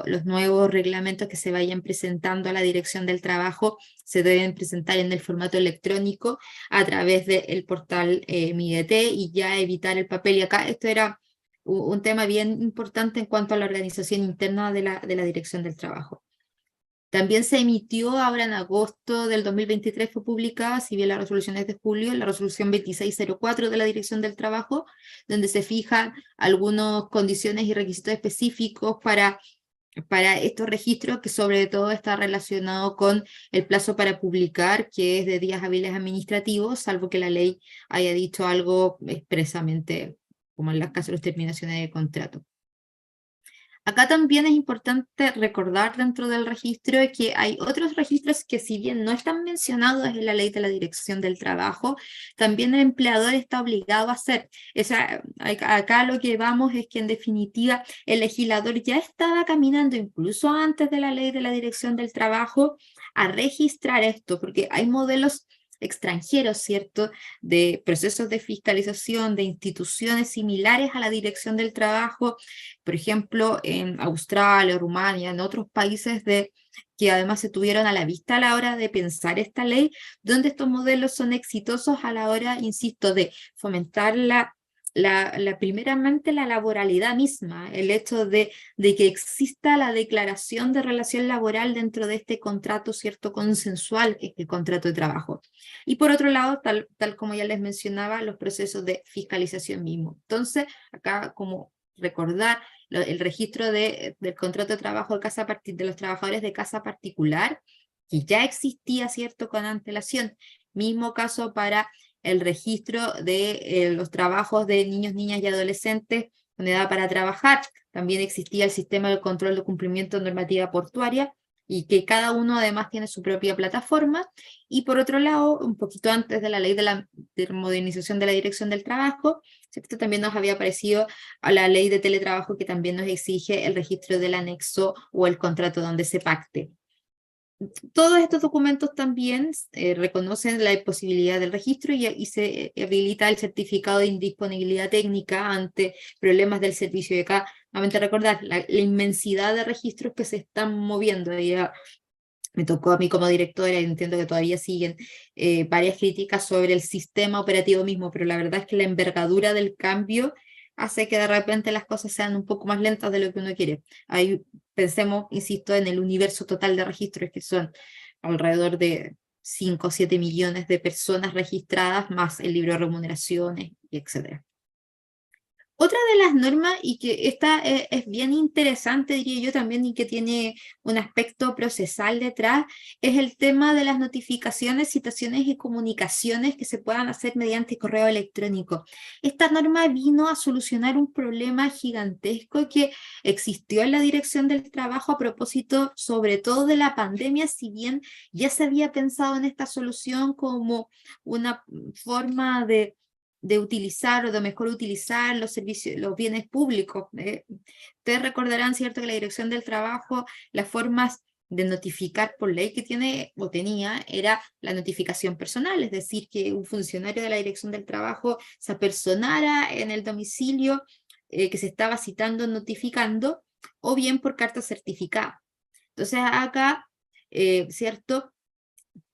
los nuevos reglamentos que se vayan presentando a la Dirección del Trabajo se deben presentar en el formato electrónico a través del portal MIDT y ya evitar el papel. Y acá esto era un tema bien importante en cuanto a la organización interna de la Dirección del Trabajo. También se emitió ahora en agosto del 2023, fue publicada, si bien la resolución es de julio, la resolución 2604 de la Dirección del Trabajo, donde se fijan algunas condiciones y requisitos específicos para estos registros, que sobre todo está relacionado con el plazo para publicar, que es de días hábiles administrativos, salvo que la ley haya dicho algo expresamente, como en los casos de las terminaciones de contrato. Acá también es importante recordar dentro del registro que hay otros registros que, si bien no están mencionados en la ley de la Dirección del Trabajo, también el empleador está obligado a hacer. Acá lo que vamos es que en definitiva el legislador ya estaba caminando, incluso antes de la ley de la Dirección del Trabajo, a registrar esto, porque hay modelos extranjeros, ¿cierto?, de procesos de fiscalización de instituciones similares a la Dirección del Trabajo, por ejemplo, en Australia, Rumania, en otros países que además se tuvieron a la vista a la hora de pensar esta ley, donde estos modelos son exitosos a la hora, insisto, de fomentar primeramente la laboralidad misma, el hecho de que exista la declaración de relación laboral dentro de este contrato, ¿cierto?, consensual, que es el contrato de trabajo. Y por otro lado, tal como ya les mencionaba, los procesos de fiscalización mismo. Entonces, acá como recordar el registro del contrato de trabajo de los trabajadores de casa particular, que ya existía, ¿cierto?, con antelación. Mismo caso para el registro de los trabajos de niños, niñas y adolescentes con edad para trabajar. También existía el sistema de control de cumplimiento de normativa portuaria, y que cada uno además tiene su propia plataforma. Y por otro lado, un poquito antes de la ley de modernización de la Dirección del Trabajo, ¿cierto?, también nos había aparecido a la ley de teletrabajo, que también nos exige el registro del anexo o el contrato donde se pacte. Todos estos documentos también reconocen la posibilidad del registro y se habilita el certificado de indisponibilidad técnica ante problemas del servicio. Y acá, nuevamente recordar, la inmensidad de registros que se están moviendo. Ya me tocó a mí como directora, y entiendo que todavía siguen varias críticas sobre el sistema operativo mismo, pero la verdad es que la envergadura del cambio hace que de repente las cosas sean un poco más lentas de lo que uno quiere. Ahí pensemos, insisto, en el universo total de registros, que son alrededor de 5 o 7 millones de personas registradas, más el libro de remuneraciones, etc. Otra de las normas, y que esta es bien interesante, diría yo también, y que tiene un aspecto procesal detrás, es el tema de las notificaciones, citaciones y comunicaciones que se puedan hacer mediante correo electrónico. Esta norma vino a solucionar un problema gigantesco que existió en la Dirección del Trabajo a propósito, sobre todo de la pandemia, si bien ya se había pensado en esta solución como una forma de utilizar o de mejor utilizar los servicios, los bienes públicos. Ustedes recordarán, ¿cierto?, que la Dirección del Trabajo, las formas de notificar por ley que tiene o tenía era la notificación personal, es decir, que un funcionario de la Dirección del Trabajo se apersonara en el domicilio que se estaba citando, notificando, o bien por carta certificada. Entonces acá, ¿cierto?,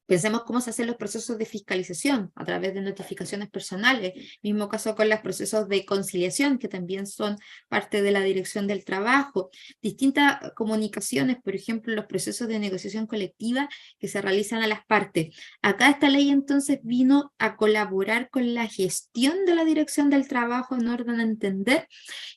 pensemos cómo se hacen los procesos de fiscalización a través de notificaciones personales. Mismo caso con los procesos de conciliación, que también son parte de la Dirección del Trabajo. Distintas comunicaciones, por ejemplo, los procesos de negociación colectiva que se realizan a las partes. Acá esta ley entonces vino a colaborar con la gestión de la Dirección del Trabajo en orden a entender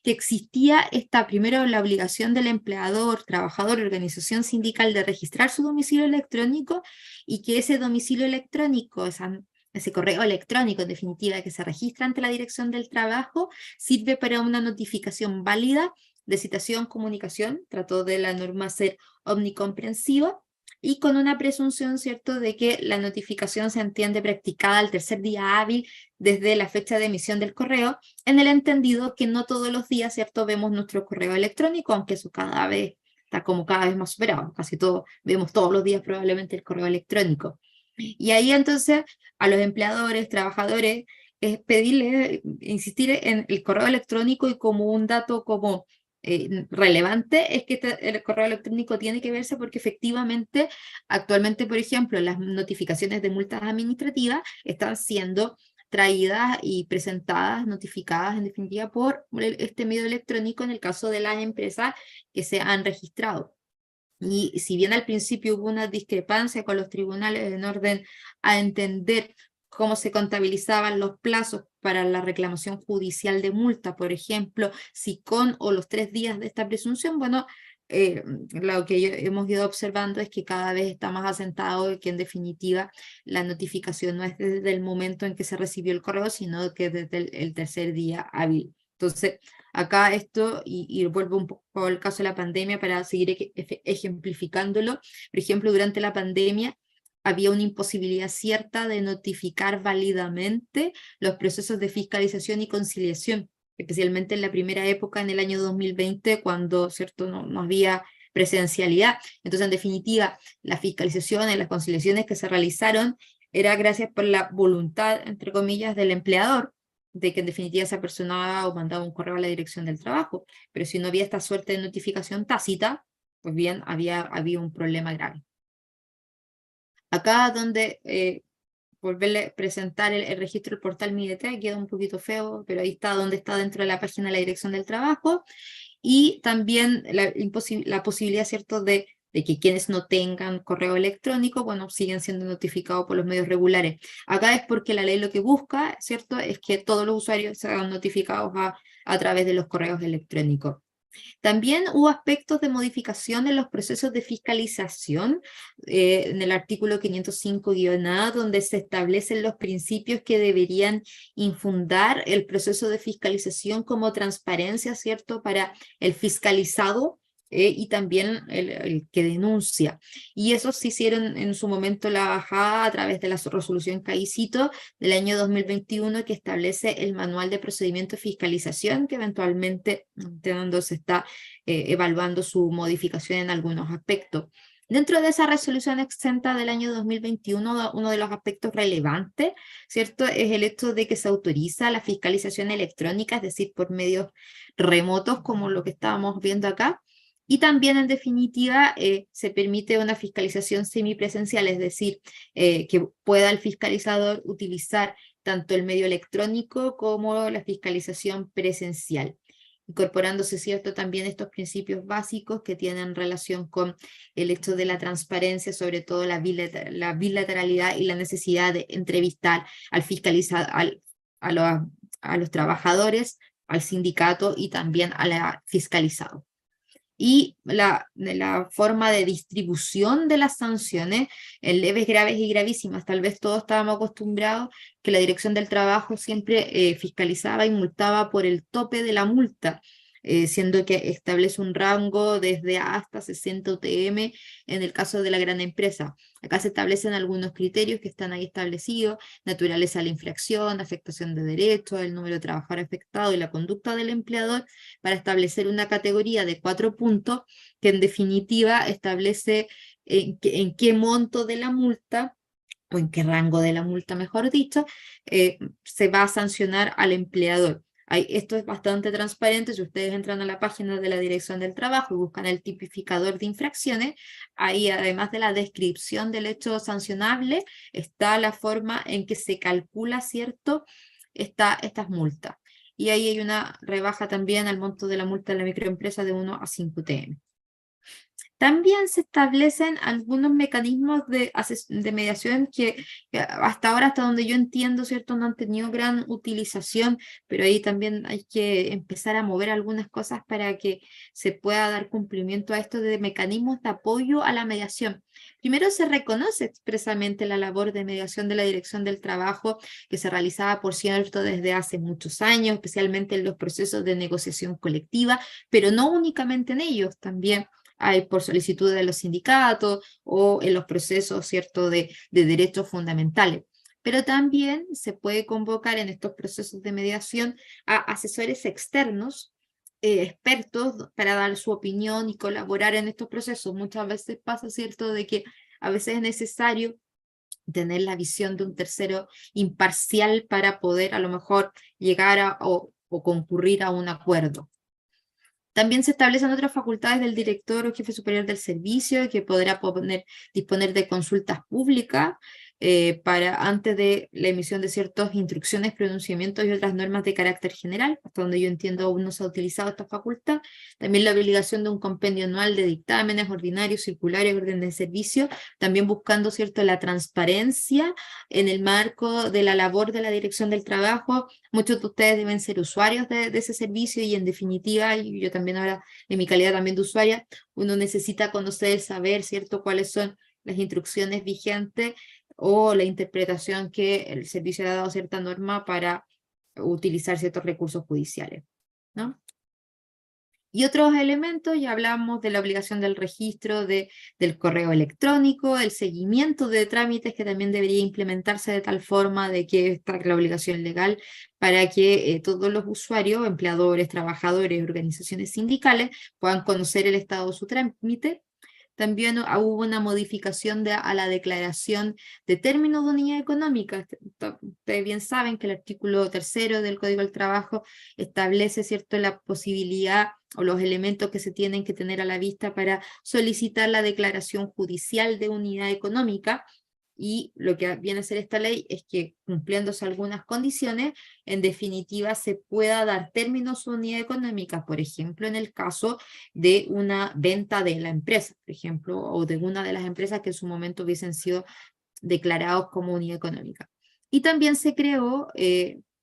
que existía primero la obligación del empleador, trabajador, organización sindical de registrar su domicilio electrónico, y que ese domicilio electrónico, esa ese correo electrónico, en definitiva, que se registra ante la Dirección del Trabajo, sirve para una notificación válida de citación, comunicación, trató de la norma ser omnicomprensiva, y con una presunción, ¿cierto?, de que la notificación se entiende practicada al tercer día hábil desde la fecha de emisión del correo, en el entendido que no todos los días, ¿cierto?, vemos nuestro correo electrónico, aunque eso cada vez está como cada vez más superado, casi todos, vemos todos los días probablemente el correo electrónico. Y ahí entonces a los empleadores, trabajadores, pedirles, insistir en el correo electrónico, y como un dato como relevante es que el correo electrónico tiene que verse porque efectivamente actualmente, por ejemplo, las notificaciones de multas administrativas están siendo traídas y presentadas, notificadas en definitiva por este medio electrónico en el caso de las empresas que se han registrado. Y si bien al principio hubo una discrepancia con los tribunales en orden a entender cómo se contabilizaban los plazos para la reclamación judicial de multa, por ejemplo, si con o los 3 días de esta presunción, bueno, lo que hemos ido observando es que cada vez está más asentado y que en definitiva la notificación no es desde el momento en que se recibió el correo, sino que desde el tercer día hábil. Entonces, acá esto, y vuelvo un poco al caso de la pandemia para seguir ejemplificándolo. Por ejemplo, durante la pandemia había una imposibilidad cierta de notificar válidamente los procesos de fiscalización y conciliación, especialmente en la primera época, en el año 2020, cuando, ¿cierto?, no había presencialidad. Entonces, en definitiva, las fiscalizaciones, las conciliaciones que se realizaron era gracias por la voluntad, entre comillas, del empleador, de que en definitiva se apersonaba o mandaba un correo a la Dirección del Trabajo. Pero si no había esta suerte de notificación tácita, pues bien, había un problema grave. Acá donde volverle a presentar el registro del portal MiDT, queda un poquito feo, pero ahí está donde está dentro de la página de la Dirección del Trabajo, y también la posibilidad, ¿cierto?, de que quienes no tengan correo electrónico, bueno, siguen siendo notificados por los medios regulares. Acá es porque la ley lo que busca, ¿cierto?, es que todos los usuarios sean notificados a través de los correos electrónicos. También hubo aspectos de modificación en los procesos de fiscalización, en el artículo 505-A, donde se establecen los principios que deberían infundar el proceso de fiscalización como transparencia, ¿cierto?, para el fiscalizado, y también el que denuncia. Y eso se hicieron en su momento la bajada a través de la resolución CAICITO del año 2021, que establece el manual de procedimiento de fiscalización, que eventualmente se está evaluando su modificación en algunos aspectos. Dentro de esa resolución exenta del año 2021, uno de los aspectos relevantes, ¿cierto?, es el hecho de que se autoriza la fiscalización electrónica, es decir, por medios remotos, como lo que estábamos viendo acá. Y también, en definitiva, se permite una fiscalización semipresencial, es decir, que pueda el fiscalizador utilizar tanto el medio electrónico como la fiscalización presencial, incorporándose, ¿cierto?, también estos principios básicos que tienen relación con el hecho de la transparencia, sobre todo la bilateralidad y la necesidad de entrevistar al fiscalizador, a los trabajadores, al sindicato y también a la fiscalizado. Y la forma de distribución de las sanciones, en leves, graves y gravísimas. Tal vez todos estábamos acostumbrados que la Dirección del Trabajo siempre fiscalizaba y multaba por el tope de la multa, siendo que establece un rango desde hasta 60 UTM en el caso de la gran empresa. Acá se establecen algunos criterios que están ahí establecidos: naturaleza de la infracción, afectación de derechos, el número de trabajadores afectados y la conducta del empleador, para establecer una categoría de 4 puntos que en definitiva establece en qué monto de la multa, o en qué rango de la multa, mejor dicho, se va a sancionar al empleador. Esto es bastante transparente. Si ustedes entran a la página de la Dirección del Trabajo y buscan el tipificador de infracciones, ahí, además de la descripción del hecho sancionable, está la forma en que se calcula, ¿cierto?, estas multas. Y ahí hay una rebaja también al monto de la multa de la microempresa de 1 a 5 UTM. También se establecen algunos mecanismos de mediación que hasta ahora, hasta donde yo entiendo, ¿cierto?, no han tenido gran utilización, pero ahí también hay que empezar a mover algunas cosas para que se pueda dar cumplimiento a esto de mecanismos de apoyo a la mediación. Primero, se reconoce expresamente la labor de mediación de la Dirección del Trabajo que se realizaba, por cierto, desde hace muchos años, especialmente en los procesos de negociación colectiva, pero no únicamente en ellos, también hay por solicitud de los sindicatos o en los procesos, ¿cierto?, de derechos fundamentales. Pero también se puede convocar en estos procesos de mediación a asesores externos, expertos, para dar su opinión y colaborar en estos procesos. Muchas veces pasa, ¿cierto?, de que a veces es necesario tener la visión de un tercero imparcial para poder a lo mejor llegar o concurrir a un acuerdo. También se establecen otras facultades del director o jefe superior del servicio, que podrá disponer de consultas públicas antes de la emisión de ciertas instrucciones, pronunciamientos y otras normas de carácter general. Hasta donde yo entiendo, aún no se ha utilizado esta facultad. También la obligación de un compendio anual de dictámenes, ordinarios, circulares, orden de servicio, también buscando, ¿cierto?, la transparencia en el marco de la labor de la Dirección del Trabajo. Muchos de ustedes deben ser usuarios de ese servicio y en definitiva, y yo también ahora en mi calidad también de usuaria, uno necesita conocer, saber, ¿cierto?, cuáles son las instrucciones vigentes o la interpretación que el servicio le ha dado a cierta norma para utilizar ciertos recursos judiciales, ¿no? Y otros elementos, ya hablamos de la obligación del registro del correo electrónico, el seguimiento de trámites que también debería implementarse de tal forma de que está la obligación legal para que todos los usuarios, empleadores, trabajadores, organizaciones sindicales puedan conocer el estado de su trámite. También hubo una modificación a la declaración de términos de unidad económica. Ustedes bien saben que el artículo 3 del Código del Trabajo establece, ¿cierto?, la posibilidad o los elementos que se tienen que tener a la vista para solicitar la declaración judicial de unidad económica. Y lo que viene a hacer esta ley es que, cumpliéndose algunas condiciones, en definitiva se pueda dar términos a unidad económica, por ejemplo, en el caso de una venta de la empresa, por ejemplo, o de una de las empresas que en su momento hubiesen sido declarados como unidad económica. Y también se creó,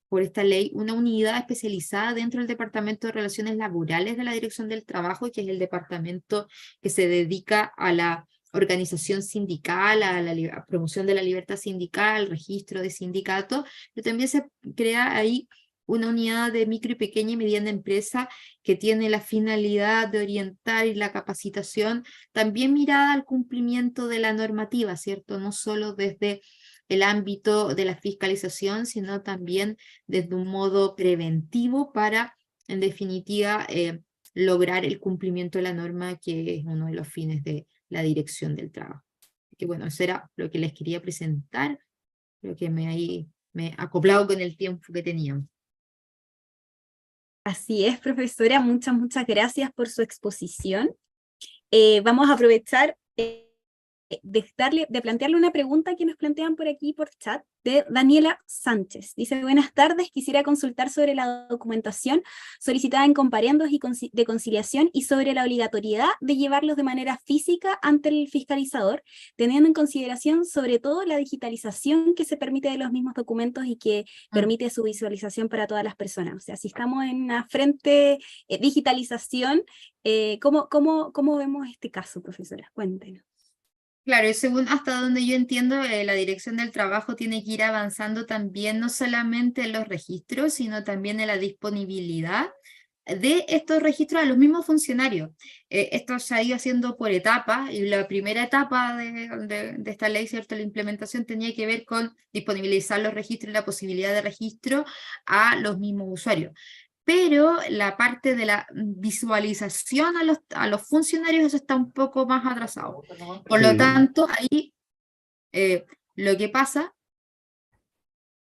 por esta ley, una unidad especializada dentro del Departamento de Relaciones Laborales de la Dirección del Trabajo, que es el departamento que se dedica a la organización sindical, a la promoción de la libertad sindical, registro de sindicatos, pero también se crea ahí una unidad de micro y pequeña y mediana empresa que tiene la finalidad de orientar y la capacitación también mirada al cumplimiento de la normativa, ¿cierto? No solo desde el ámbito de la fiscalización, sino también desde un modo preventivo para, en definitiva, lograr el cumplimiento de la norma, que es uno de los fines de la Dirección del Trabajo. Que bueno, eso era lo que les quería presentar. Creo que me he acoplado con el tiempo que teníamos. Así es, profesora, muchas gracias por su exposición. Vamos a aprovechar de plantearle una pregunta que nos plantean por aquí por chat, de Daniela Sánchez. Dice: buenas tardes, quisiera consultar sobre la documentación solicitada en comparendos y de conciliación y sobre la obligatoriedad de llevarlos de manera física ante el fiscalizador, teniendo en consideración sobre todo la digitalización que se permite de los mismos documentos y que permite su visualización para todas las personas. O sea, si estamos en una frente digitalización, ¿cómo vemos este caso, profesora? Cuéntenos. Claro, y según hasta donde yo entiendo, la Dirección del Trabajo tiene que ir avanzando también, no solamente en los registros, sino también en la disponibilidad de estos registros a los mismos funcionarios. Esto se ha ido haciendo por etapas, y la primera etapa de esta ley, ¿cierto?, la implementación tenía que ver con disponibilizar los registros y la posibilidad de registro a los mismos usuarios. Pero la parte de la visualización a los funcionarios, eso está un poco más atrasado. Por lo tanto, ahí lo que pasa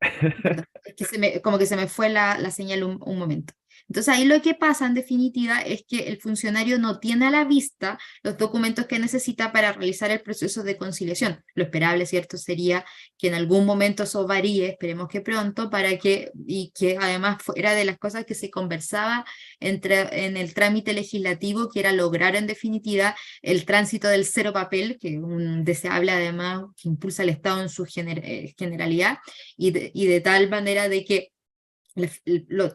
es que como que se me fue la señal un momento. Entonces ahí lo que pasa en definitiva es que el funcionario no tiene a la vista los documentos que necesita para realizar el proceso de conciliación. Lo esperable, ¿cierto?, sería que en algún momento eso varíe, esperemos que pronto, y que además fuera de las cosas que se conversaba en el trámite legislativo, que era lograr en definitiva el tránsito del cero papel, que es un deseable además que impulsa el Estado en su generalidad, y de tal manera de que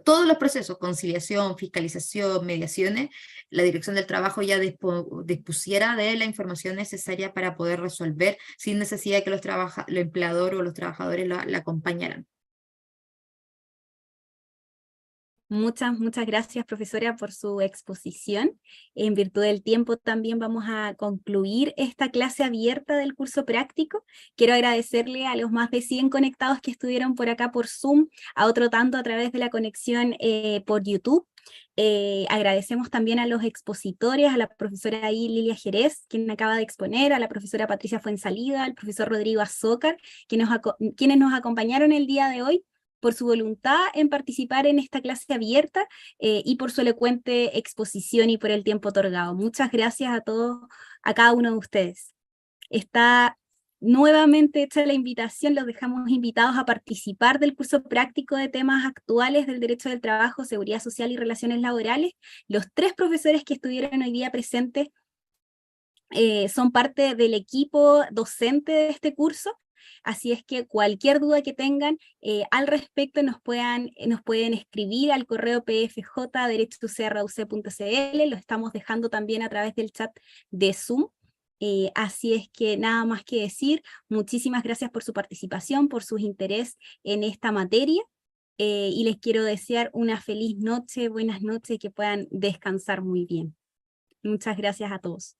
todos los procesos, conciliación, fiscalización, mediaciones, la Dirección del Trabajo ya dispusiera de la información necesaria para poder resolver sin necesidad de que el empleador o los trabajadores la acompañaran. Muchas gracias, profesora, por su exposición. En virtud del tiempo también vamos a concluir esta clase abierta del curso práctico. Quiero agradecerle a los más de 100 conectados que estuvieron por acá por Zoom, a otro tanto a través de la conexión por YouTube. Agradecemos también a los expositores, a la profesora Lilia Jerez, quien acaba de exponer, a la profesora Patricia Fuensalida, al profesor Rodrigo Azócar, quienes nos acompañaron el día de hoy, por su voluntad en participar en esta clase abierta y por su elocuente exposición y por el tiempo otorgado. Muchas gracias a todos, a cada uno de ustedes. Está nuevamente hecha la invitación, los dejamos invitados a participar del curso práctico de temas actuales del derecho del trabajo, seguridad social y relaciones laborales. Los 3 profesores que estuvieron hoy día presentes son parte del equipo docente de este curso. Así es que cualquier duda que tengan al respecto nos pueden escribir al correo pfj@derecho.crauc.cl, lo estamos dejando también a través del chat de Zoom. Así es que nada más que decir, muchísimas gracias por su participación, por su interés en esta materia, y les quiero desear una feliz noche, buenas noches, y que puedan descansar muy bien. Muchas gracias a todos.